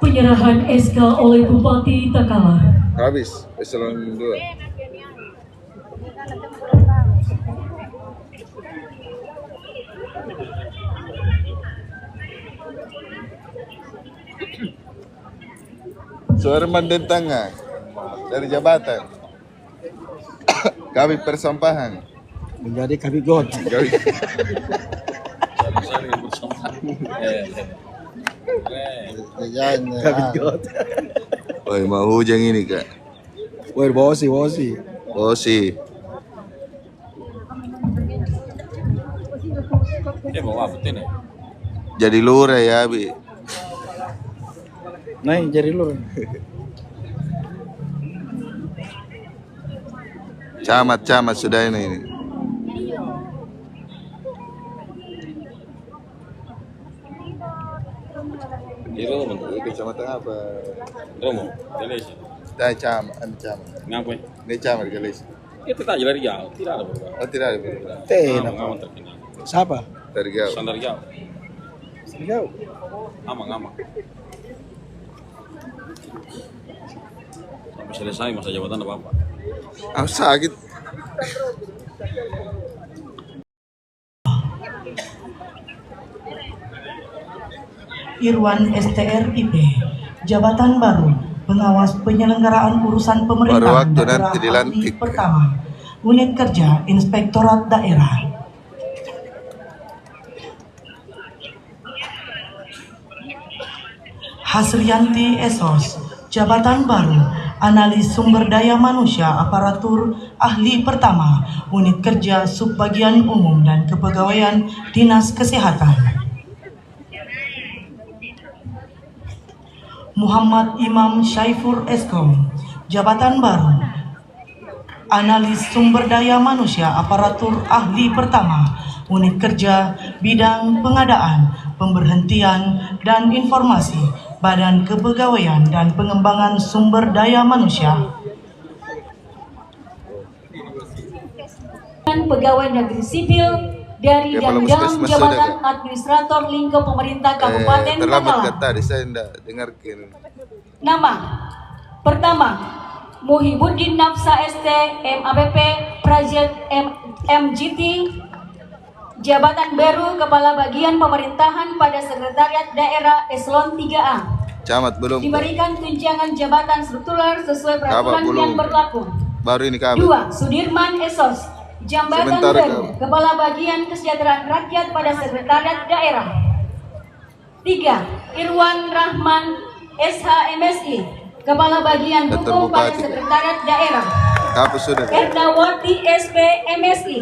Penyerahan SK oleh Bupati Takalar. Habis eselon 2. Suarman dan tangga dari jabatan kami persampahan menjadi kabigot. Kabigot. Woi, mau hujan ini kak. Woi, bosi. Bosi. Jadi lurah ya Abi. Naik jadi lur. Camat sudah ini. Di Romo, Kecamatan apa? Romo, Galesi. Camat. Ngapain? Ini camat Galesi. Itu tak jelas Riau, tidak ada perubahan. Oh tidak ada perubahan. Ngomong terkenal. Siapa? Dari Gau. Standar Riau. Sergau. Amang. Sampai selesai masa jabatan apa? Ah sakit. Irwan STRIP, jabatan baru pengawas penyelenggaraan urusan Baru pemerintahan waktu daerah nanti dilantik. pertama, unit kerja Inspektorat Daerah. Hasrianti Esos, jabatan baru analis sumber daya manusia aparatur ahli pertama, unit kerja subbagian umum dan kepegawaian Dinas Kesehatan. Muhammad Imam Syaifur Eskom, jabatan baru analis sumber daya manusia aparatur ahli pertama, unit kerja bidang pengadaan, pemberhentian dan informasi, Badan Kepegawaian dan Pengembangan Sumber Daya Manusia. Pegawai negeri sipil dari Ya, kalau Damdam puskesmas Jabatan sudah, Administrator Lingkup Pemerintah Kabupaten terlambat Takalar. kata tadi saya tidak dengarkan. Nama pertama Muhibuddin Nafsa ST MAPP Project MGT, jabatan baru Kepala Bagian Pemerintahan pada Sekretariat Daerah Eselon 3A. Camat belum. Diberikan tunjangan jabatan struktural sesuai peraturan belum. yang berlaku. Baru ini kami. 2. Sudirman Esos, jabatan Sebentar, baru kau. Kepala Bagian Kesejahteraan Rakyat pada Sekretariat Daerah. 3. Irwan Rahman SHMSI, Kepala Bagian Daftar Hukum pada Bupati. Sekretariat Daerah. Kapus sudah. Ernawati SP MSI,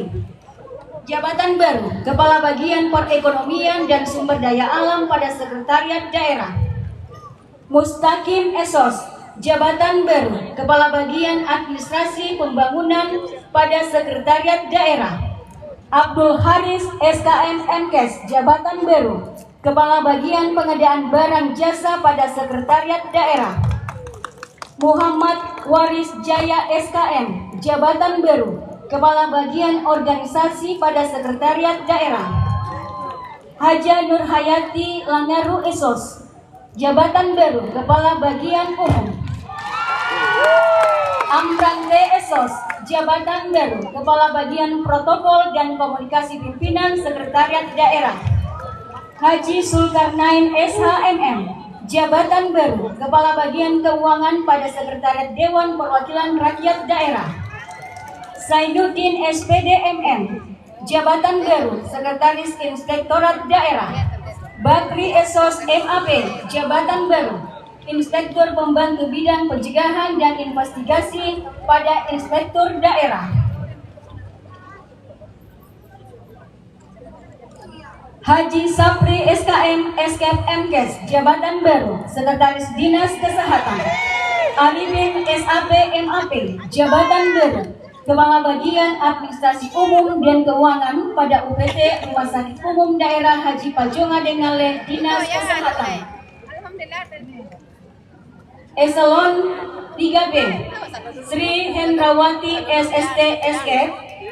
jabatan baru Kepala Bagian Perekonomian dan Sumber Daya Alam pada Sekretariat Daerah. Mustaqim Esos, jabatan baru Kepala Bagian Administrasi Pembangunan pada Sekretariat Daerah. Abdul Haris SKM MKes, jabatan baru Kepala Bagian Pengadaan Barang Jasa pada Sekretariat Daerah. Muhammad Waris Jaya SKM, jabatan baru Kepala Bagian Organisasi pada Sekretariat Daerah. Haja Nur Hayati Langaru Esos, jabatan baru Kepala Bagian Umum. Amrande Esos, jabatan baru Kepala Bagian Protokol dan Komunikasi Pimpinan Sekretariat Daerah. Haji Zulkarnain SHMM, jabatan baru Kepala Bagian Keuangan pada Sekretariat Dewan Perwakilan Rakyat Daerah. Zainuddin SPDMM, jabatan baru Sekretaris Inspektorat Daerah. Bakri Esos MAP, jabatan baru Inspektur Pembantu Bidang Pencegahan dan Investigasi pada Inspektur Daerah. Haji Sapri SKM Eskep MKes, jabatan baru, Sekretaris Dinas Kesehatan. Alibin SAP MAP, jabatan baru, Kepala Bagian Administrasi Umum dan Keuangan pada UPT Rumah Sakit Umum Daerah Haji Pajonga Dengale, Dinas Kesehatan. Eselon 3B, Sri Hendrawati SST Eskep,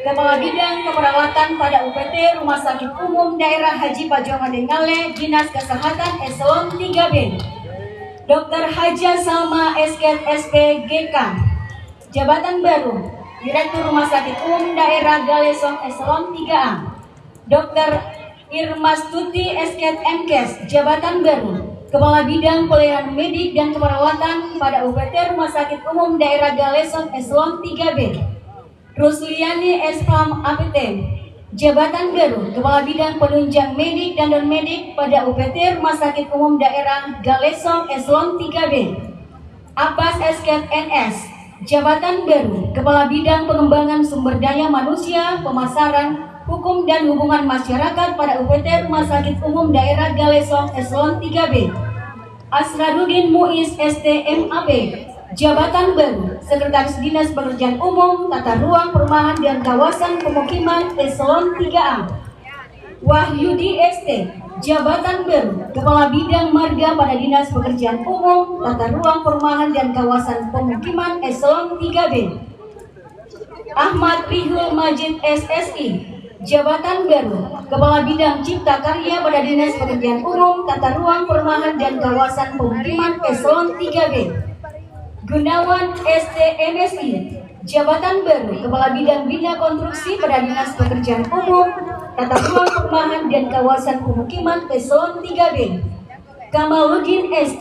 Kepala Bidang Keperawatan pada UPT Rumah Sakit Umum Daerah Haji Pajonga Dengale, Dinas Kesehatan Eselon 3B. Dr. Haja Salma Eskep SPGK, jabatan baru, Direktur Rumah Sakit Umum Daerah Galesong Eselon 3A. Dr. Irmastuti Eskep MKes, jabatan baru, Kepala Bidang Pelayanan Medik dan Keperawatan pada UPT Rumah Sakit Umum Daerah Galesong Eselon 3B. Rusliani Esplam APT, jabatan baru, Kepala Bidang Penunjang Medik dan Non-Medik pada UPT Rumah Sakit Umum Daerah Galesong Eselon 3B. Abbas Eskep NS, jabatan baru, Kepala Bidang Pengembangan Sumber Daya Manusia, Pemasaran, Hukum dan Hubungan Masyarakat pada UPT Rumah Sakit Umum Daerah Galesong Eselon 3B. Asradudin Muiz STMAP, jabatan baru, Sekretaris Dinas Pekerjaan Umum, Tata Ruang Perumahan dan Kawasan Pemukiman Eselon 3A. Wahyudi ST, jabatan baru, Kepala Bidang Marga pada Dinas Pekerjaan Umum, Tata Ruang Perumahan dan Kawasan Pemukiman Eselon 3B. Ahmad Rihul Majid SSI, jabatan baru, Kepala Bidang Cipta Karya pada Dinas Pekerjaan Umum, Tata Ruang Perumahan dan Kawasan Pemukiman Eselon 3B. Gunawan STMSI, jabatan baru, Kepala Bidang Bina Konstruksi pada Dinas Pekerjaan Umum, Tata Ruang Perumahan dan Kawasan Pemukiman Eselon 3B. Kamaluddin ST,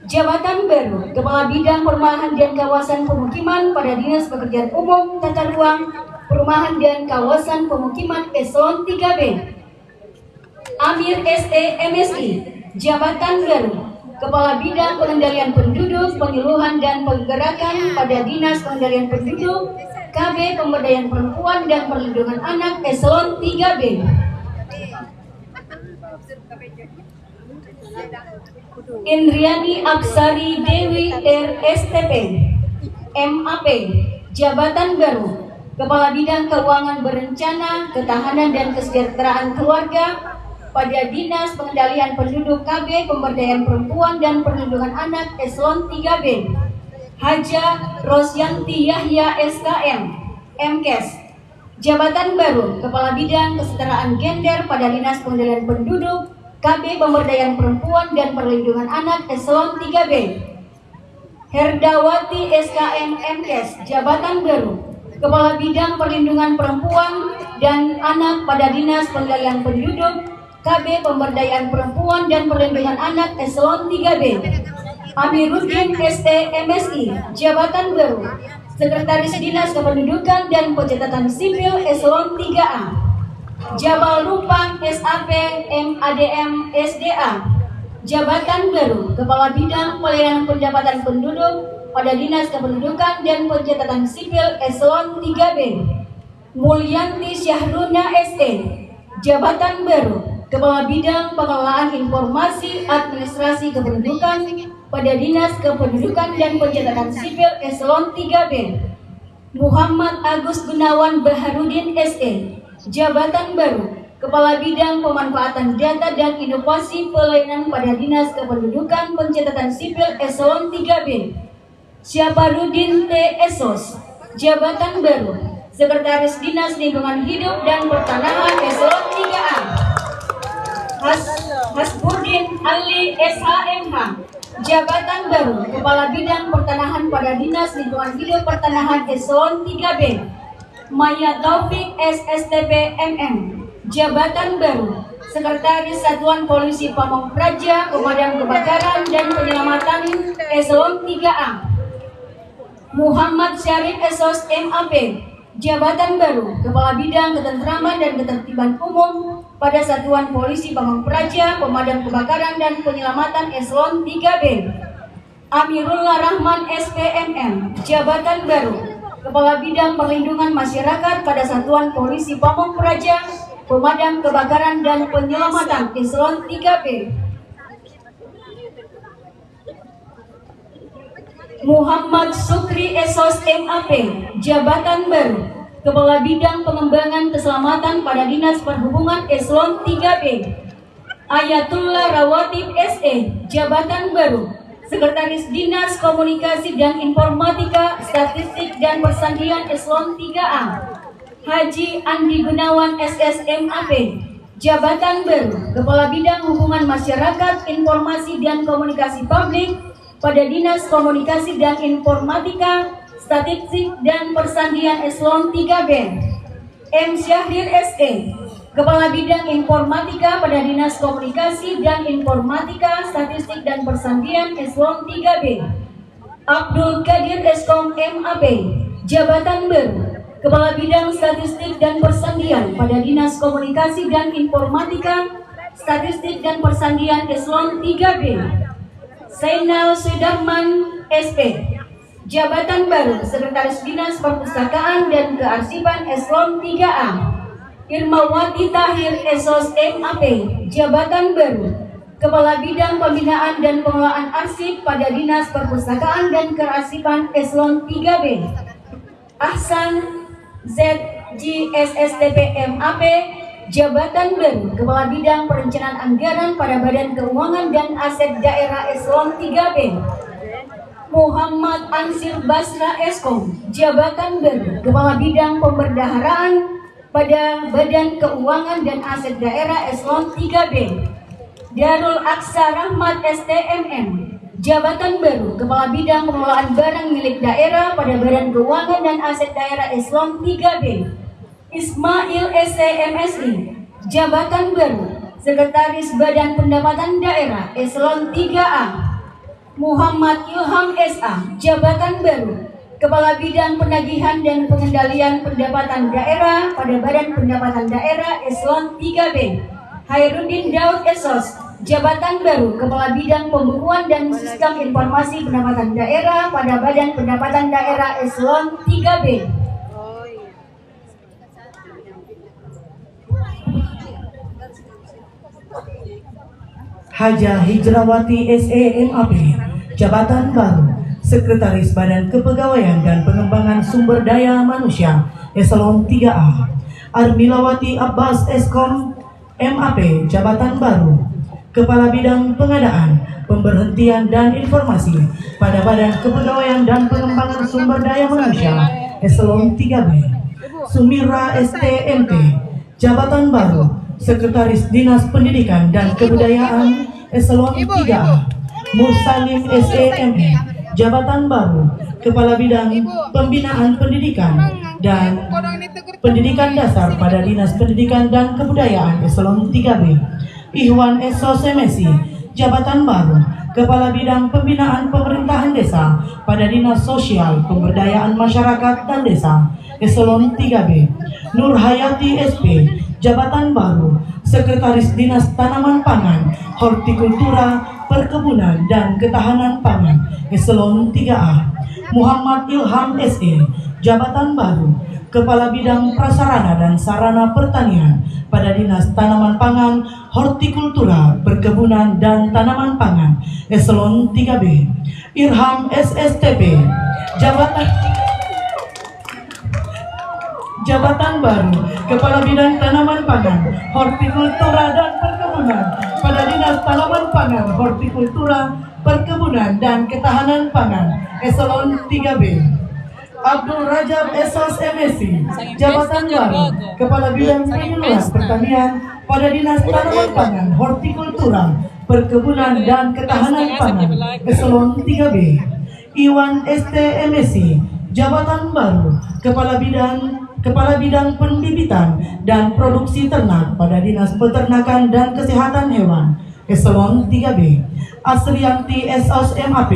jabatan baru, Kepala Bidang Perumahan dan Kawasan Pemukiman pada Dinas Pekerjaan Umum, Tata Ruang Perumahan dan Kawasan Pemukiman Eselon 3B. Amir ST MSI, jabatan baru, Kepala Bidang Pengendalian Penduduk, Penyuluhan dan Penggerakan pada Dinas Pengendalian Penduduk, KB Pemberdayaan Perempuan dan Perlindungan Anak Eselon 3B. Indriani Apsari Dewi RSTP, MAP, jabatan baru, Kepala Bidang Keuangan Berencana, Ketahanan dan Kesejahteraan Keluarga pada Dinas Pengendalian Penduduk KB Pemberdayaan Perempuan dan Perlindungan Anak Eselon 3B. Haja Rosyanti Yahya SKM, MKes, jabatan baru, Kepala Bidang Kesetaraan Gender pada Dinas Pengendalian Penduduk KB Pemberdayaan Perempuan dan Perlindungan Anak Eselon 3B. Herdawati SKM MKes, jabatan baru, Kepala Bidang Perlindungan Perempuan dan Anak pada Dinas Pengendalian Penduduk KB Pemberdayaan Perempuan dan Perlindungan Anak Eselon 3B. Amiruddin ST MSI, jabatan baru, Sekretaris Dinas Kependudukan dan Pencatatan Sipil Eselon 3A. Jabal Rupang SAP MADM SDA, jabatan baru, Kepala Bidang Pelayanan Pendapatan Penduduk pada Dinas Kependudukan dan Pencatatan Sipil Eselon 3B. Mulyanti Syahruna ST, jabatan baru, Kepala Bidang Pengelolaan Informasi Administrasi Kependudukan pada Dinas Kependudukan dan Pencatatan Sipil Eselon 3B. Muhammad Agus Gunawan Baharudin SE, jabatan baru, Kepala Bidang Pemanfaatan Data dan Inovasi Pelayanan pada Dinas Kependudukan Pencatatan Sipil Eselon 3B. Syaparudin T. Esos, jabatan baru, Sekretaris Dinas Lingkungan Hidup dan Pertanahan Eselon 3A. Hasburdin Ali SHMH, jabatan baru, Kepala Bidang Pertanahan pada Dinas Lingkungan Hidup Pertanahan Eselon 3B. Maya Taufik SSTP MM, jabatan baru, Sekretaris Satuan Polisi Pamong Praja Pemadam Kebakaran dan Penyelamatan Eselon 3A. Muhammad Syarif Esos MAP, jabatan baru, Kepala Bidang Ketentraman dan Ketertiban Umum pada Satuan Polisi Pamong Praja Pemadam Kebakaran dan Penyelamatan Eselon 3B. Amirullah Rahman SPMM, jabatan baru, Kepala Bidang Perlindungan Masyarakat pada Satuan Polisi Pamong Praja Pemadam Kebakaran dan Penyelamatan Eselon 3B. Muhammad Sukri Esos MAP, Jabatan Baru, Kepala Bidang Pengembangan Keselamatan pada Dinas Perhubungan Eselon 3B. Ayatullah Rawatib SE, Jabatan Baru, Sekretaris Dinas Komunikasi dan Informatika, Statistik dan Persandian Eselon 3A. Haji Andi Gunawan SSMAP, Jabatan Baru, Kepala Bidang Hubungan Masyarakat, Informasi dan Komunikasi Publik pada Dinas Komunikasi dan Informatika, Statistik dan Persandian Eselon 3B. M. Syahrir SE, Kepala Bidang Informatika pada Dinas Komunikasi dan Informatika, Statistik dan Persandian Eselon 3B. Abdul Qadir Eskom MAP, Jabatan Baru, Kepala Bidang Statistik dan Persandian pada Dinas Komunikasi dan Informatika, Statistik dan Persandian Eselon 3B. Zainal Sudarman SP, Jabatan Baru, Sekretaris Dinas Perpustakaan dan Kearsipan Eselon 3A. Irmawati Tahir Esos MAP, Jabatan Baru, Kepala Bidang Pembinaan dan Pengelolaan Arsip pada Dinas Perpustakaan dan Kearsipan Eselon 3B. Ahsan ZGSSTP MAP, Jabatan Baru, Kepala Bidang Perencanaan Anggaran pada Badan Keuangan dan Aset Daerah Eselon 3B. Muhammad Ansir Basra Eskom, Jabatan Baru, Kepala Bidang Pemberdaharaan pada Badan Keuangan dan Aset Daerah Eselon 3B. Darul Aksa Rahmat STMM, Jabatan Baru, Kepala Bidang Pengelolaan Barang Milik Daerah pada Badan Keuangan dan Aset Daerah Eselon 3B. Ismail SCMSI, Jabatan Baru, Sekretaris Badan Pendapatan Daerah Eselon 3A. Muhammad Ilham SA, Jabatan Baru, Kepala Bidang Penagihan dan Pengendalian Pendapatan Daerah pada Badan Pendapatan Daerah Eselon 3B. Hairudin Daud Esos, Jabatan Baru, Kepala Bidang Pembukuan dan Sistem Informasi Pendapatan Daerah pada Badan Pendapatan Daerah Eselon 3B. Haja Hijrawati SEMAP, Jabatan Baru, Sekretaris Badan Kepegawaian dan Pengembangan Sumber Daya Manusia Eselon 3A. Armilawati Abbas Eskom MAP, Jabatan Baru, Kepala Bidang Pengadaan, Pemberhentian dan Informasi pada Badan Kepegawaian dan Pengembangan Sumber Daya Manusia Eselon 3B. Sumira STMT, Jabatan Baru, Sekretaris Dinas Pendidikan dan Kebudayaan Eselon 3A. Musalim SEME, Jabatan Baru, Kepala Bidang Pembinaan Pendidikan dan Pendidikan Dasar pada Dinas Pendidikan dan Kebudayaan Eselon 3B. Ihwan Esos MSI, Jabatan Baru, Kepala Bidang Pembinaan Pemerintahan Desa pada Dinas Sosial Pemberdayaan Masyarakat dan Desa Eselon 3B. Nur Hayati SP, Jabatan Baru, Sekretaris Dinas Tanaman Pangan, Hortikultura, Perkebunan dan Ketahanan Pangan Eselon 3A. Muhammad Ilham SE, Jabatan Baru, Kepala Bidang Prasarana dan Sarana Pertanian pada Dinas Tanaman Pangan, Hortikultura, Perkebunan dan Tanaman Pangan Eselon 3B. Irham SSTP, Jabatan Baru, Kepala Bidang Tanaman Pangan, Hortikultura dan Perkebunan pada Dinas Tanaman Pangan, Hortikultura, Perkebunan dan Ketahanan Pangan Eselon 3B. Abdul Rajab Esos MSI, Jabatan Baru, Kepala Bidang Penyuluhan Pertanian pada Dinas Tanaman Pangan, Hortikultura, Perkebunan dan Ketahanan Pangan Eselon 3B. Iwan STMSI, Jabatan Baru, Kepala Bidang Pembibitan dan Produksi Ternak pada Dinas Peternakan dan Kesehatan Hewan Eselon 3B. Asrianti Esos MAP,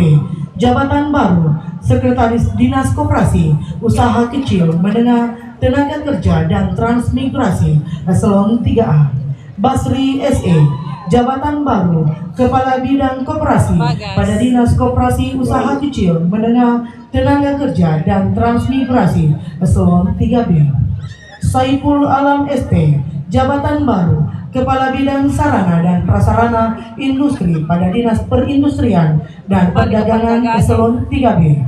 Jabatan Baru, Sekretaris Dinas Koperasi, Usaha Kecil, Menengah, Tenaga Kerja dan Transmigrasi Eselon 3A. Basri SE, Jabatan Baru, Kepala Bidang Koperasi pada Dinas Koperasi, Usaha Kecil, Menengah, Tenaga Kerja dan Transmigrasi Eselon 3B. Saiful Alam ST, Jabatan baru Kepala Bidang Sarana dan Prasarana Industri pada Dinas Perindustrian dan Perdagangan Eselon 3B.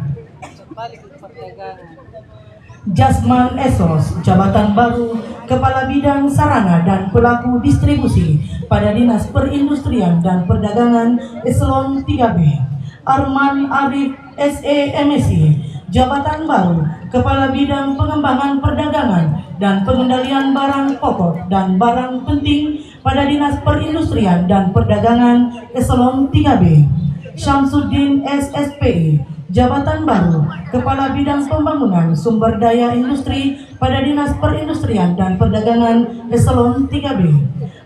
Jasman Esos, jabatan baru Kepala Bidang Sarana dan Pelaku Distribusi pada Dinas Perindustrian dan Perdagangan Eselon 3B. Arman Arif SE MSI, jabatan baru Kepala Bidang Pengembangan Perdagangan dan Pengendalian Barang Pokok dan Barang Penting pada Dinas Perindustrian dan Perdagangan Eselon 3B. Syamsuddin SSPI, jabatan baru Kepala Bidang Pembangunan Sumber Daya Industri pada Dinas Perindustrian dan Perdagangan Eselon 3B.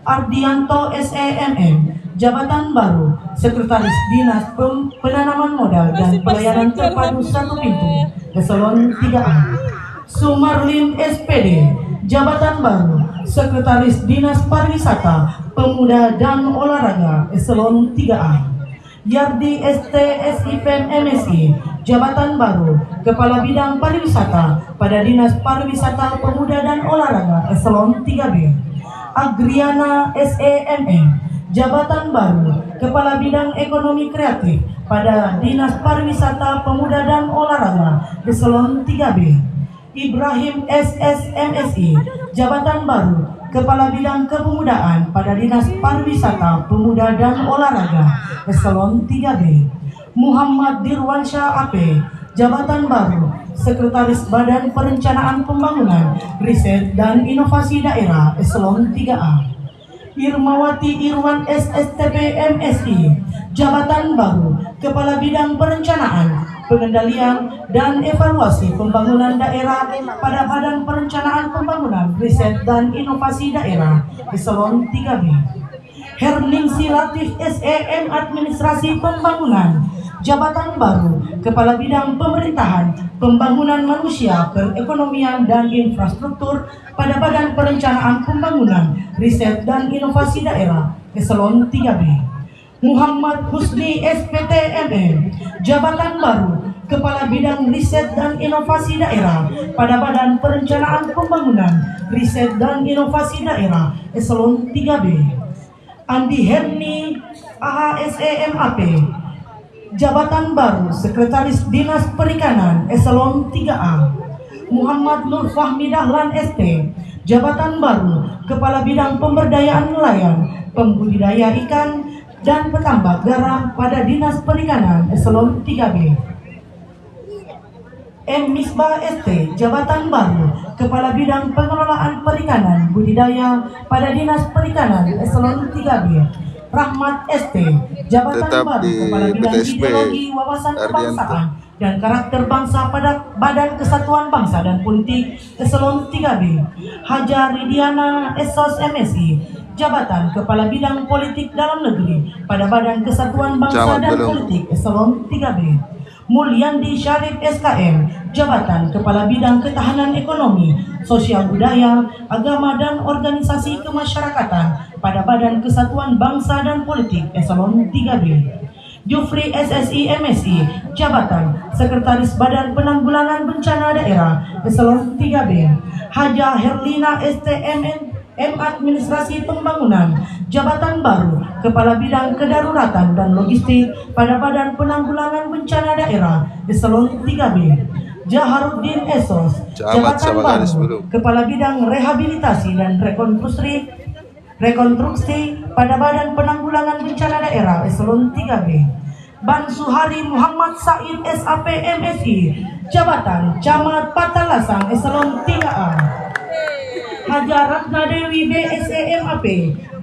Ardianto SEMM, jabatan baru Sekretaris Dinas Penanaman Modal dan Pelayanan Terpadu Satu Pintu Eselon 3A. Sumarlin SPD, jabatan baru Sekretaris Dinas Pariwisata, Pemuda dan Olahraga Eselon 3A. Yardi ST SIPM MSI, jabatan baru Kepala Bidang Pariwisata pada Dinas Pariwisata, Pemuda dan Olahraga Eselon 3B. Agriana SEMM, jabatan baru Kepala Bidang Ekonomi Kreatif pada Dinas Pariwisata, Pemuda dan Olahraga Eselon 3B. Ibrahim SS MSI, jabatan baru Kepala Bidang Kepemudaan pada Dinas Pariwisata, Pemuda dan Olahraga Eselon 3B. Muhammad Dirwansyah AP, jabatan baru Sekretaris Badan Perencanaan Pembangunan, Riset dan Inovasi Daerah Eselon 3A. Irmawati Irwan SSTP MSI, jabatan baru Kepala Bidang Perencanaan, Pengendalian dan Evaluasi Pembangunan Daerah pada Badan Perencanaan Pembangunan, Riset dan Inovasi Daerah Eselon 3B. Herningsi Latif SEM Administrasi Pembangunan, jabatan baru Kepala Bidang Pemerintahan, Pembangunan Manusia, Perekonomian dan Infrastruktur pada Badan Perencanaan Pembangunan, Riset dan Inovasi Daerah Eselon 3B. Muhammad Husni SPTMM, jabatan baru Kepala Bidang Riset dan Inovasi Daerah pada Badan Perencanaan Pembangunan, Riset dan Inovasi Daerah Eselon 3B. Andi Herni AHSEMAP, jabatan baru Sekretaris Dinas Perikanan Eselon 3A. Muhammad Nur Fahmi Dahlan ST, jabatan baru Kepala Bidang Pemberdayaan Nelayan, Pembudidaya Ikan dan Petambak Garam pada Dinas Perikanan Eselon 3B. M. Misbah ST, jabatan baru Kepala Bidang Pengelolaan Perikanan Budidaya pada Dinas Perikanan Eselon 3B. Rahmat ST, jabatan Tetap baru di Kepala Bidang BTSP, Ideologi Wawasan Ardianto. Kebangsaan dan Karakter Bangsa pada Badan Kesatuan Bangsa dan Politik Eselon 3B. Hajar Ridiana Esos MSI, jabatan Kepala Bidang Politik Dalam Negeri pada Badan Kesatuan Bangsa Camat dan belum. Politik Eselon 3B. Mulyandi Syarif SKM, jabatan Kepala Bidang Ketahanan Ekonomi, Sosial Budaya, Agama dan Organisasi Kemasyarakatan pada Badan Kesatuan Bangsa dan Politik Eselon 3B. Jufri SSI MSI, jabatan Sekretaris Badan Penanggulangan Bencana Daerah Eselon 3B. Haja Herlina STMN Administrasi Pembangunan, jabatan baru Kepala Bidang Kedaruratan dan Logistik pada Badan Penanggulangan Bencana Daerah Eselon 3B. Jaharuddin Esos, Camat jabatan Sabagaris baru belum. Kepala Bidang Rehabilitasi dan Rekonstruksi pada Badan Penanggulangan Bencana Daerah Eselon 3B. Ban Suhari Muhammad Said SAP MSI, jabatan Camat Patalasang Eselon 3A. Haja Ratna Dewi BSEMAP,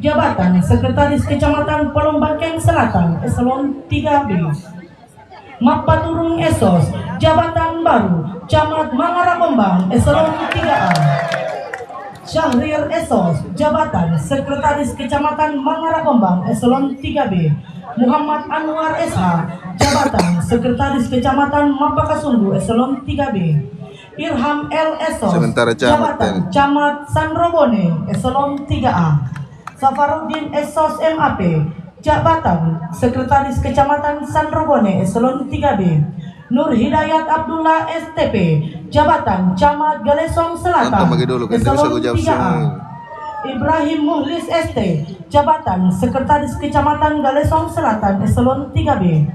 jabatan Sekretaris Kecamatan Pelombangkeng Selatan Eselon 3B. Mapaturung Esos, jabatan baru Camat Mangaragombang Eselon 3A. Syahrir Esos, jabatan Sekretaris Kecamatan Mangaragombang Eselon 3B. Muhammad Anwar SH, jabatan Sekretaris Kecamatan Mapakasunggu Eselon 3B. Irham L. Esos, Sementara camat jabatan ini. Camat Sanrobone Eselon 3A. Safaruddin Esos MAP, jabatan Sekretaris Kecamatan Sanrobone Eselon 3B. Nur Hidayat Abdullah STP, jabatan Camat Galesong Selatan Nonton bagi dulu, kan, Eselon terus aku jawab 3A. semua. Ibrahim Muhlis ST, jabatan Sekretaris Kecamatan Galesong Selatan, eselon 3B.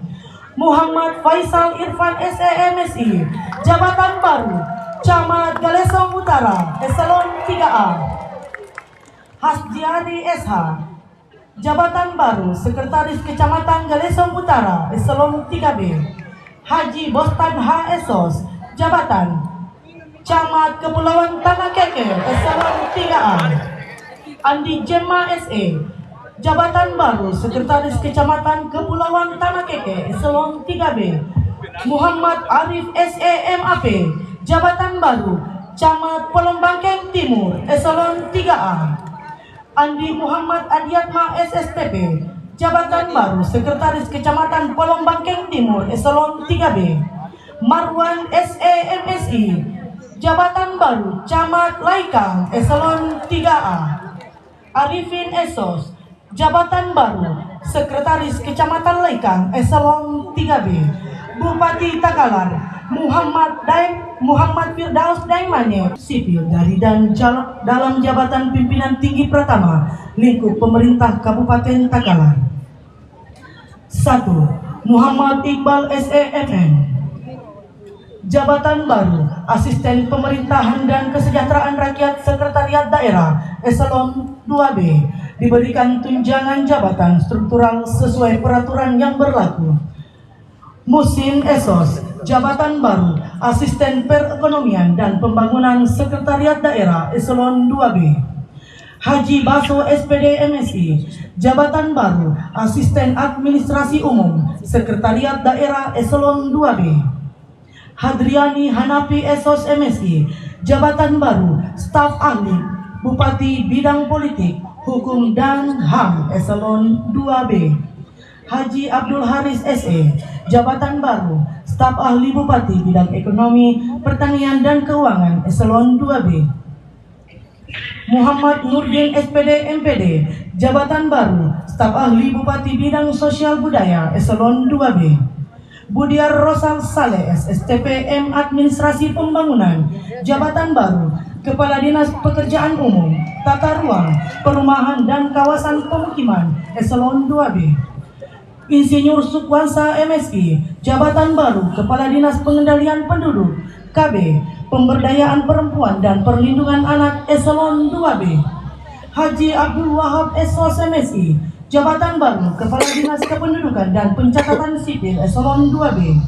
Muhammad Faisal Irfan SEMSI, jabatan baru Camat Galesong Utara, eselon 3A. Hasjiari SH, jabatan baru Sekretaris Kecamatan Galesong Utara, eselon 3B. Haji Bostan HSOS, jabatan Camat Kepulauan Tanah Keke, eselon 3A. Andi Jemma SE, jabatan baru Sekretaris Kecamatan Kepulauan Tanah Keke, eselon 3B. Muhammad Arif SEMAP, jabatan baru Camat Pelombangkeng Timur, eselon 3A. Andi Muhammad Adiatma SSTP, jabatan baru Sekretaris Kecamatan Pelombangkeng Timur, eselon 3B. Marwan SEMSI, jabatan baru Camat Laikang, eselon 3A. Arifin Esos, jabatan baru Sekretaris Kecamatan Laikang, eselon 3B. Bupati Takalar Muhammad Firdaus Daimane, sipil dari dan dalam jabatan pimpinan tinggi pertama lingkup pemerintah Kabupaten Takalar. 1. Muhammad Iqbal SEMN, jabatan baru Asisten Pemerintahan dan Kesejahteraan Rakyat Sekretariat Daerah, eselon 2B, diberikan tunjangan jabatan struktural sesuai peraturan yang berlaku. Musin Esos, jabatan baru Asisten Perekonomian dan Pembangunan Sekretariat Daerah, eselon 2B. Haji Baso SPD MSI, jabatan baru Asisten Administrasi Umum Sekretariat Daerah, eselon 2B. Hadriani Hanapi Esos MSI, jabatan baru Staf Ahli Bupati Bidang Politik, Hukum dan HAM, eselon 2B. Haji Abdul Haris SE, jabatan baru Staf Ahli Bupati Bidang Ekonomi, Pertanian dan Keuangan, eselon 2B. Muhammad Nurdin SPD MPD, jabatan baru Staf Ahli Bupati Bidang Sosial Budaya, eselon 2B. Budiar Rosal Saleh SSTPM Administrasi Pembangunan, jabatan baru Kepala Dinas Pekerjaan Umum, Tata Ruang, Perumahan dan Kawasan Pemukiman, eselon 2B. Insinyur Sukwansa MSI, jabatan baru Kepala Dinas Pengendalian Penduduk, KB, Pemberdayaan Perempuan dan Perlindungan Anak, eselon 2B. Haji Abdul Wahab SOS MSI, jabatan baru Kepala Dinas Kependudukan dan Pencatatan Sipil, eselon 2B.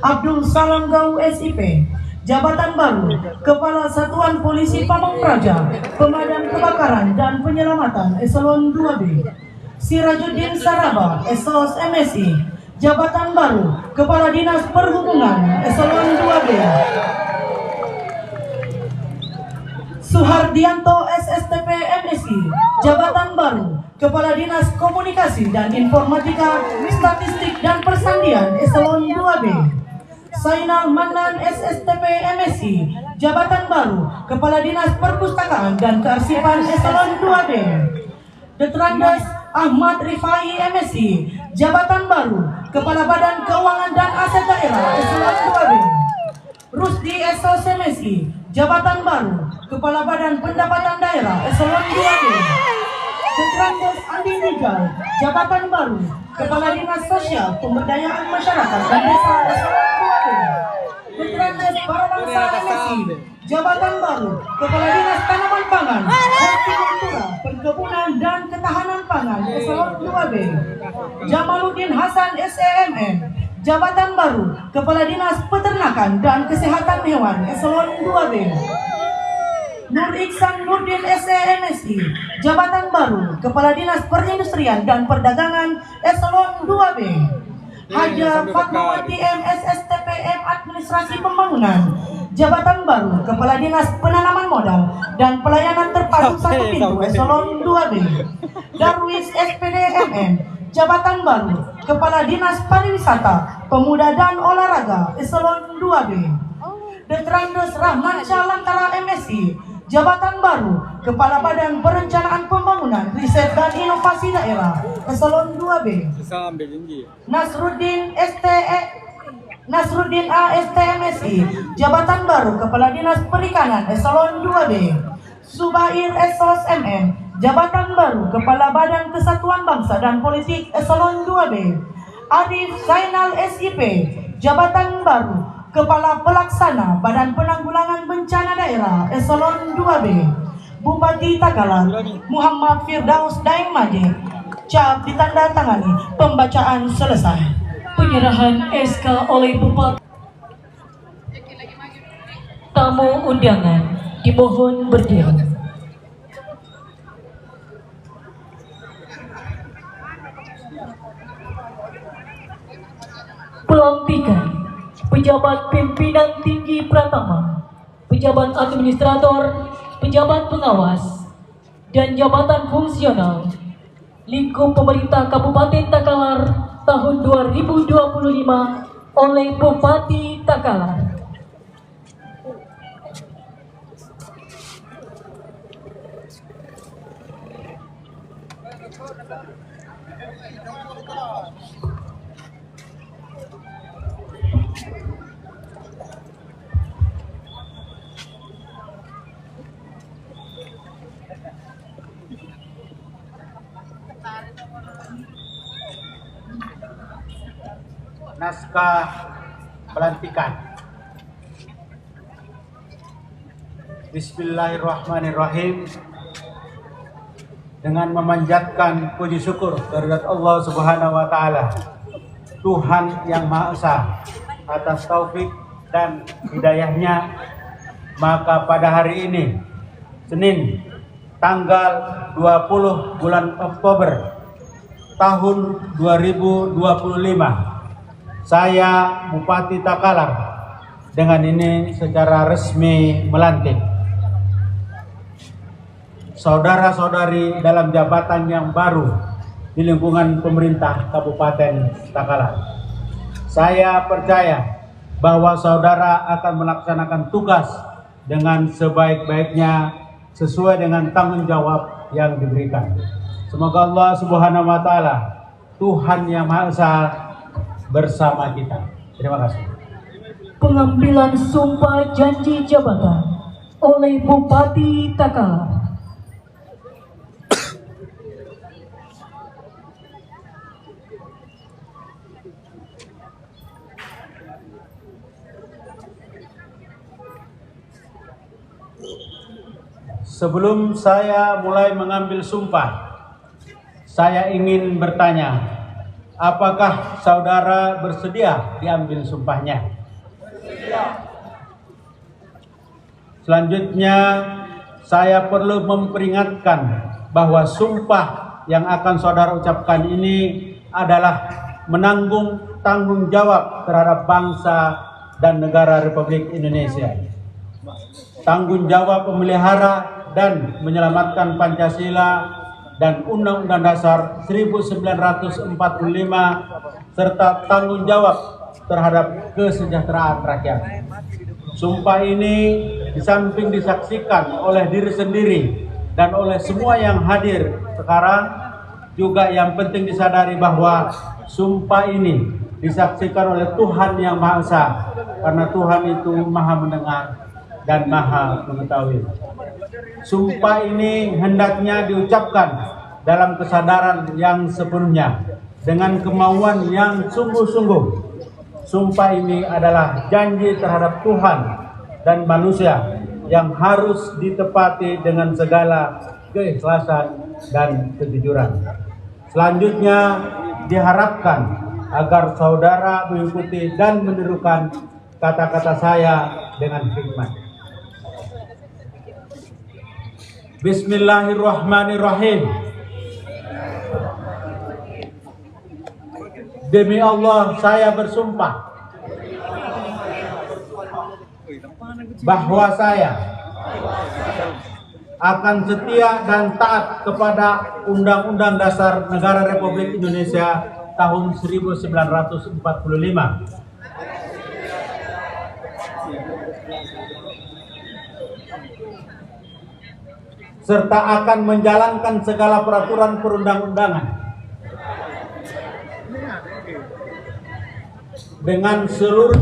Abdul Salam Gau SIP, jabatan baru Kepala Satuan Polisi Pamong Praja, Pemadam Kebakaran dan Penyelamatan, eselon 2B. Sirajuddin Saraba SOS MSI, jabatan baru Kepala Dinas Perhubungan, eselon 2B. Suhardianto SSTP MSI, jabatan baru Kepala Dinas Komunikasi dan Informatika, Statistik dan Persandian, eselon 2B. Sainal Manan SSTP MSI, jabatan baru Kepala Dinas Perpustakaan dan Kearsipan, eselon 2B. Detrandas Ahmad Rifai MSI, jabatan baru Kepala Badan Keuangan dan Aset Daerah, eselon 2B. Rusdi SOS MSI, jabatan baru Kepala Badan Pendapatan Daerah, eselon 2B. Detrandas Andi Rijal, jabatan baru Kepala Dinas Sosial, Pemberdayaan Masyarakat dan Desa, eselon 2B. Detrandas Parabangsa MSI, jabatan baru Kepala Dinas Tanaman Pangan, Hortikultura, Perkebunan dan Ketahanan Pangan, eselon 2B. Jamaluddin Hasan SEMN, jabatan baru Kepala Dinas Peternakan dan Kesehatan Hewan, eselon 2B. Nur Iksan Nurdin SEMSI, jabatan baru Kepala Dinas Perindustrian dan Perdagangan, eselon 2B. Haja Fatmawati MSSTPM Administrasi Pembangunan, jabatan baru Kepala Dinas Penanaman Modal dan Pelayanan Terpadu Satu Pintu, eselon 2B. Darwis SPD MN, jabatan baru Kepala Dinas Pariwisata, Pemuda dan Olahraga, eselon 2B. Detrandes Rahman Lantara MSI, jabatan baru Kepala Badan Perencanaan Pembangunan, Riset dan Inovasi Daerah, eselon 2B. Nasruddin ASTMSI, jabatan baru Kepala Dinas Perikanan, eselon 2B. Subair Esos MM, jabatan baru Kepala Badan Kesatuan Bangsa dan Politik Eselon 2B. Arif Zainal SIP, jabatan baru Kepala Pelaksana Badan Penanggulangan Bencana Daerah Eselon 2B. Bupati Takalar Muhammad Firdaus Daeng Maje, cap ditandatangani. Pembacaan selesai. Penyerahan SK oleh Bupati. Tamu undangan dimohon berdiri. Pelantikan pejabat pimpinan tinggi pratama, pejabat administrator, pejabat pengawas, dan jabatan fungsional lingkup pemerintah Kabupaten Takalar tahun 2025 oleh Bupati Takalar. Naskah pelantikan. Bismillahirrahmanirrahim. Dengan memanjatkan puji syukur kehadirat Allah Subhanahu wa taala, Tuhan yang Maha Esa, atas taufik dan hidayahnya, maka pada hari ini Senin tanggal 20 bulan Oktober tahun 2025, saya Bupati Takalar dengan ini secara resmi melantik saudara-saudari dalam jabatan yang baru di lingkungan pemerintah Kabupaten Takalar. Saya percaya bahwa saudara akan melaksanakan tugas dengan sebaik-baiknya sesuai dengan tanggung jawab yang diberikan. Semoga Allah Subhanahu wa taala, Tuhan yang Maha Esa, bersama kita. Terima kasih. Pengambilan sumpah janji jabatan oleh Bupati Takalar. Sebelum saya mulai mengambil sumpah, saya ingin bertanya, apakah saudara bersedia diambil sumpahnya? Selanjutnya, saya perlu memperingatkan bahwa sumpah yang akan saudara ucapkan ini adalah menanggung tanggung jawab terhadap bangsa dan negara Republik Indonesia. Tanggung jawab memelihara dan menyelamatkan Pancasila dan Undang-Undang Dasar 1945 serta tanggung jawab terhadap kesejahteraan rakyat. Sumpah ini di samping disaksikan oleh diri sendiri dan oleh semua yang hadir sekarang, juga yang penting disadari bahwa sumpah ini disaksikan oleh Tuhan yang Maha Esa, karena Tuhan itu Maha mendengar dan Maha mengetahui. Sumpah ini hendaknya diucapkan dalam kesadaran yang sepenuhnya, dengan kemauan yang sungguh-sungguh. Sumpah ini adalah janji terhadap Tuhan dan manusia yang harus ditepati dengan segala keikhlasan dan kejujuran. Selanjutnya diharapkan agar saudara mengikuti dan menirukan kata-kata saya dengan hikmat. Bismillahirrahmanirrahim. Demi Allah, saya bersumpah bahwa saya akan setia dan taat kepada Undang-Undang Dasar Negara Republik Indonesia tahun 1945, serta akan menjalankan segala peraturan perundang-undangan dengan seluruh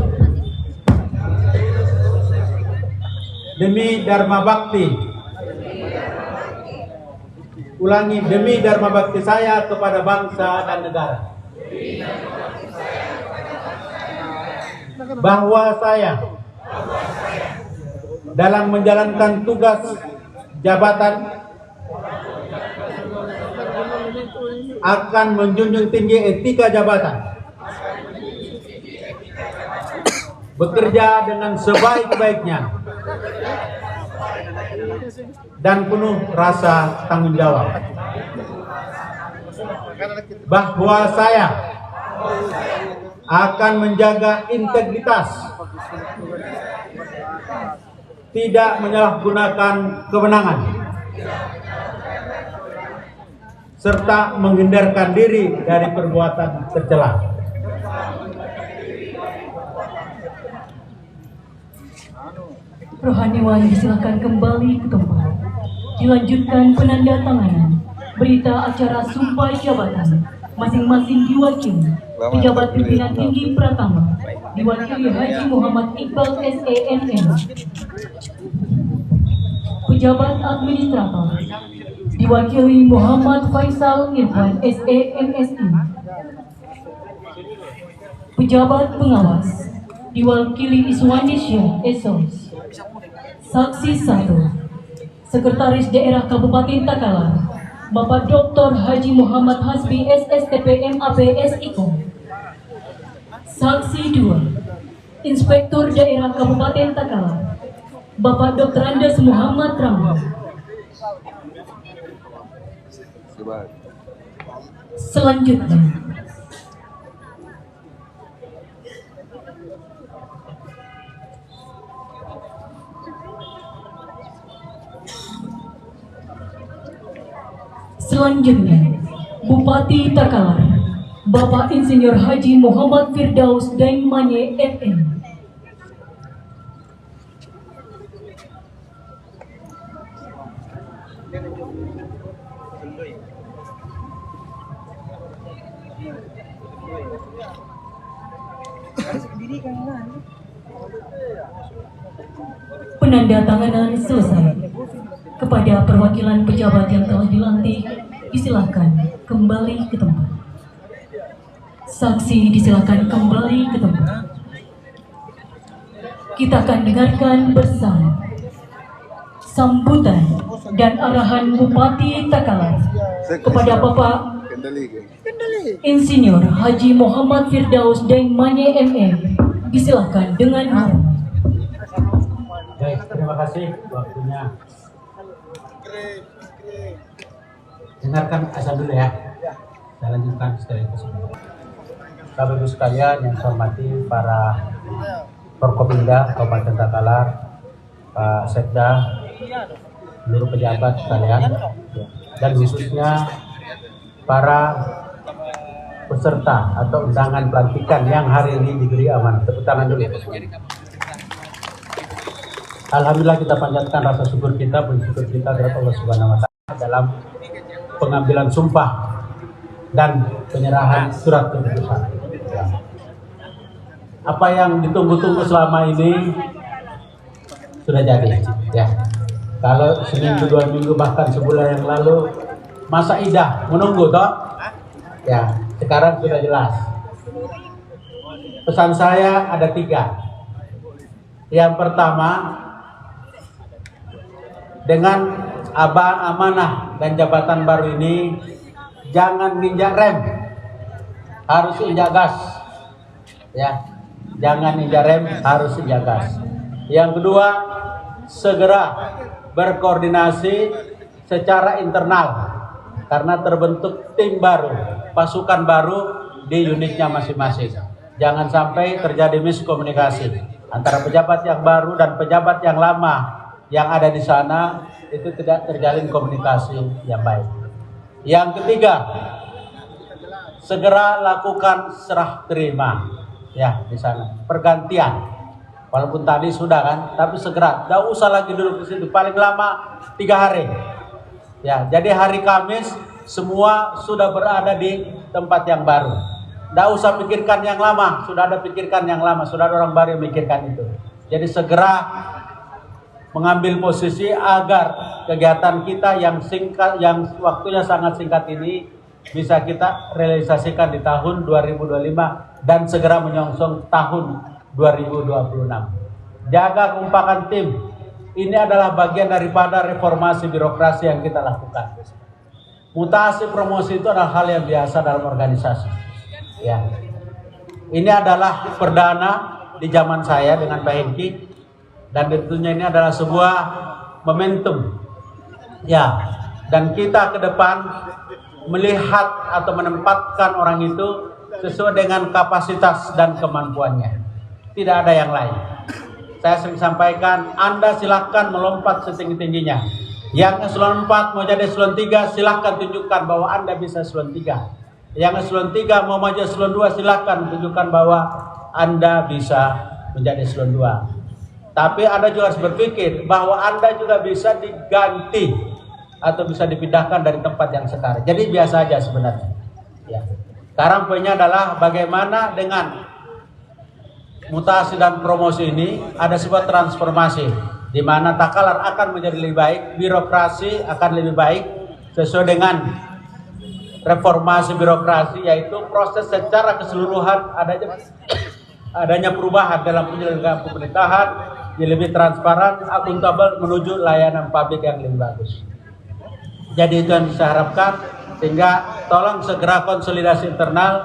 demi Dharma Bakti Ulangi, demi dharma bakti saya kepada bangsa dan negara. Bahwa saya dalam menjalankan tugas jabatan akan menjunjung tinggi etika jabatan, bekerja dengan sebaik-baiknya dan penuh rasa tanggung jawab. Bahwa saya akan menjaga integritas, tidak menyalahgunakan kewenangan, serta menghindarkan diri dari perbuatan tercela. Rohaniwan disilakan kembali ke tempat. Dilanjutkan penandatanganan berita acara sumpah jabatan. Masing-masing diwakili pejabat pimpinan tinggi Pratama, diwakili Haji Muhammad Iqbal SENM. Pejabat administrator diwakili Muhammad Faisal Irfan SEMSI. Pejabat pengawas diwakili Iswandi Syah SOS. Saksi 1, Sekretaris Daerah Kabupaten Takalar, Bapak Dr. Haji Muhammad Hasbi SSTP MAP SIKO. Saksi 2, Inspektur Daerah Kabupaten Takalar, Bapak Dr. Andes Muhammad Rahman. Selanjutnya, Bupati Takalar, Bapak Insinyur Haji Muhammad Firdaus Daeng Manye FM. Penandatanganan selesai. Kepada perwakilan pejabat yang telah dilantik, disilakan kembali ke tempat. Saksi disilakan kembali ke tempat. Kita akan dengarkan bersama sambutan dan arahan Bupati Takalar kepada Bapak Insinyur Haji Muhammad Firdaus Daeng Manye MM. Disilakan dengan hormat. Baik, terima kasih waktunya. Dengarkan azan dulu ya. Saya lanjutkan setelah itu semua. Bapak Ibu sekalian yang saya hormati para Forkopimda Kabupaten Takalar, Pak Sekda, seluruh pejabat sekalian, dan khususnya para peserta atau undangan pelantikan yang hari ini diberi amanah. Tepuk tangan dulu. Alhamdulillah, kita panjatkan rasa syukur kita, bersyukur kita kepada Allah Subhanahu wa Ta'ala dalam pengambilan sumpah dan penyerahan surat keputusan. Apa yang ditunggu-tunggu selama ini sudah jadi, ya. Kalau seminggu, 2 minggu, bahkan sebulan yang lalu masa idah menunggu toh, ya. Sekarang sudah jelas. Pesan saya ada 3. Yang pertama, dengan amanah dan jabatan baru ini, jangan nginjak rem, harus injak gas, ya. Jangan injak rem, harus injak gas. Yang kedua, segera berkoordinasi secara internal karena terbentuk tim baru, pasukan baru di unitnya masing-masing. Jangan sampai terjadi miskomunikasi antara pejabat yang baru dan pejabat yang lama yang ada di sana, itu tidak terjalin komunikasi yang baik. Yang ketiga, segera lakukan serah terima, ya, di sana pergantian. Walaupun tadi sudah kan, tapi segera, tidak usah lagi duduk di situ, paling lama 3 hari. Ya, jadi hari Kamis semua sudah berada di tempat yang baru. Tidak usah pikirkan yang lama, sudah ada pikirkan yang lama, sudah ada orang baru yang memikirkan itu. Jadi segera mengambil posisi agar kegiatan kita yang singkat, yang waktunya sangat singkat ini bisa kita realisasikan di tahun 2025 dan segera menyongsong tahun 2026. Jaga kekompakan tim. Ini adalah bagian daripada reformasi birokrasi yang kita lakukan. Mutasi promosi itu adalah hal yang biasa dalam organisasi. Ya. Ini adalah perdana di zaman saya dengan Pak Hengki. Dan tentunya ini adalah sebuah momentum, ya. Dan kita ke depan melihat atau menempatkan orang itu sesuai dengan kapasitas dan kemampuannya. Tidak ada yang lain. Saya sering sampaikan, Anda silahkan melompat setinggi-tingginya. Yang eselon 4 mau jadi eselon 3, silahkan tunjukkan bahwa Anda bisa eselon 3. Yang eselon 3 mau maju eselon 2, silahkan tunjukkan bahwa Anda bisa menjadi eselon 2. Tapi Anda juga harus berpikir bahwa Anda juga bisa diganti atau bisa dipindahkan dari tempat yang sekarang. Jadi biasa aja sebenarnya. Ya. Sekarang poinnya adalah bagaimana dengan mutasi dan promosi ini ada sebuah transformasi di mana Takalar akan menjadi lebih baik, birokrasi akan lebih baik sesuai dengan reformasi birokrasi, yaitu proses secara keseluruhan adanya perubahan dalam penyelenggaraan pemerintahan yang lebih transparan, akuntabel menuju layanan publik yang lebih bagus. Jadi itu yang saya harapkan, sehingga tolong segera konsolidasi internal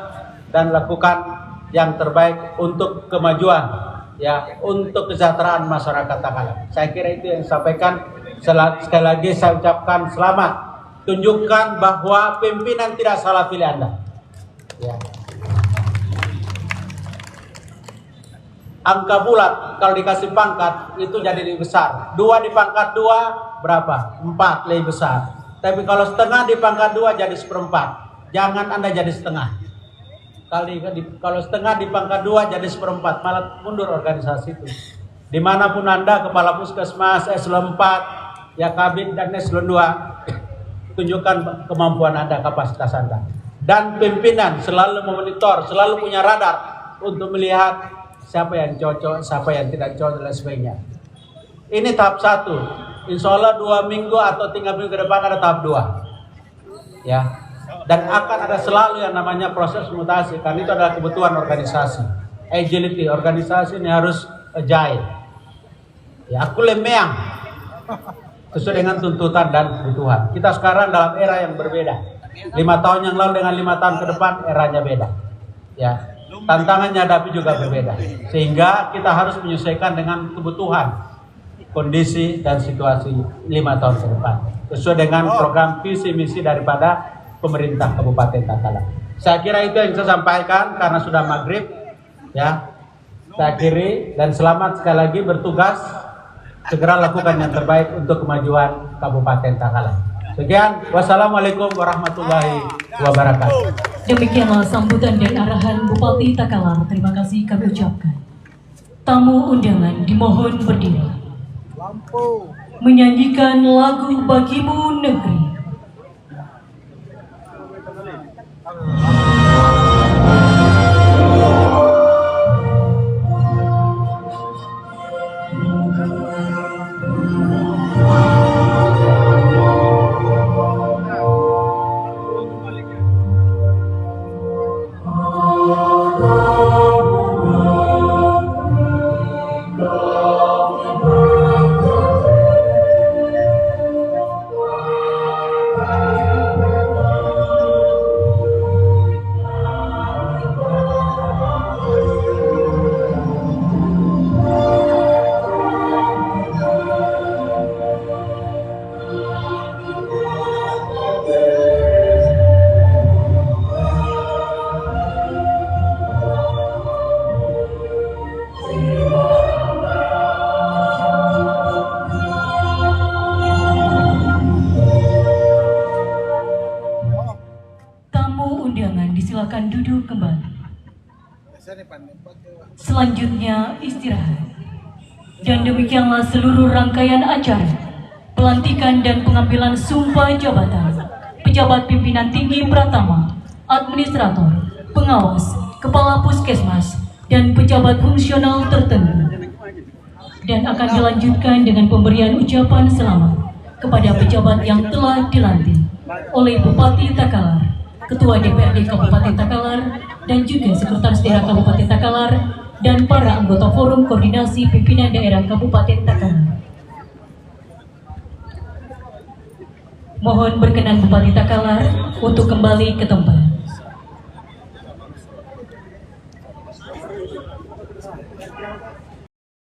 dan lakukan yang terbaik untuk kemajuan, ya, untuk kesejahteraan masyarakat Takalar. Saya kira itu yang saya sampaikan. Sekali lagi saya ucapkan selamat. Tunjukkan bahwa pimpinan tidak salah pilih Anda. Ya. Angka bulat kalau dikasih pangkat itu jadi lebih besar. 2 di pangkat 2 berapa? 4 lebih besar. Tapi kalau setengah di pangkat 2 jadi 1/4. Jangan Anda jadi setengah. Kalau setengah di pangkat 2 jadi 1/4, malah mundur organisasi itu. Dimanapun Anda, kepala puskesmas, eselon 4, ya kabin dan eselon 2, tunjukkan kemampuan Anda, kapasitas Anda. Dan pimpinan selalu memonitor, selalu punya radar untuk melihat siapa yang cocok, siapa yang tidak cocok, dan sebagainya. Ini tahap 1. Insya Allah 2 minggu atau 3 minggu ke depan ada tahap 2. Ya. Dan akan ada selalu yang namanya proses mutasi, karena itu adalah kebutuhan organisasi. Agility, organisasi ini harus agile. Ya, aku lemeang sesuai dengan tuntutan dan kebutuhan. Kita sekarang dalam era yang berbeda. 5 tahun yang lalu dengan 5 tahun ke depan eranya beda. Ya. Tantangannya hadapi juga berbeda, sehingga kita harus menyesuaikan dengan kebutuhan, kondisi dan situasi 5 tahun ke depan sesuai dengan program visi misi daripada pemerintah Kabupaten Takalar. Saya kira itu yang saya sampaikan karena sudah maghrib, ya. Saya akhiri dan selamat sekali lagi bertugas, segera lakukan yang terbaik untuk kemajuan Kabupaten Takalar. Sekian, wassalamualaikum warahmatullahi wabarakatuh. Demikianlah sambutan dan arahan Bupati Takalar. Terima kasih kami ucapkan. Tamu undangan dimohon berdiri. Menyanyikan lagu Bagimu Negeri. Silakan duduk kembali. Selanjutnya istirahat. Dan demikianlah seluruh rangkaian acara pelantikan dan pengambilan sumpah jabatan pejabat pimpinan tinggi Pratama, administrator, pengawas, kepala puskesmas, dan pejabat fungsional tertentu dan akan dilanjutkan dengan pemberian ucapan selamat kepada pejabat yang telah dilantik oleh Bupati Takalar, Ketua DPRD Kabupaten Takalar, dan juga Sekretaris Daerah Kabupaten Takalar, dan para anggota Forum Koordinasi Pimpinan Daerah Kabupaten Takalar. Mohon berkenan Bupati Takalar untuk kembali ke tempat.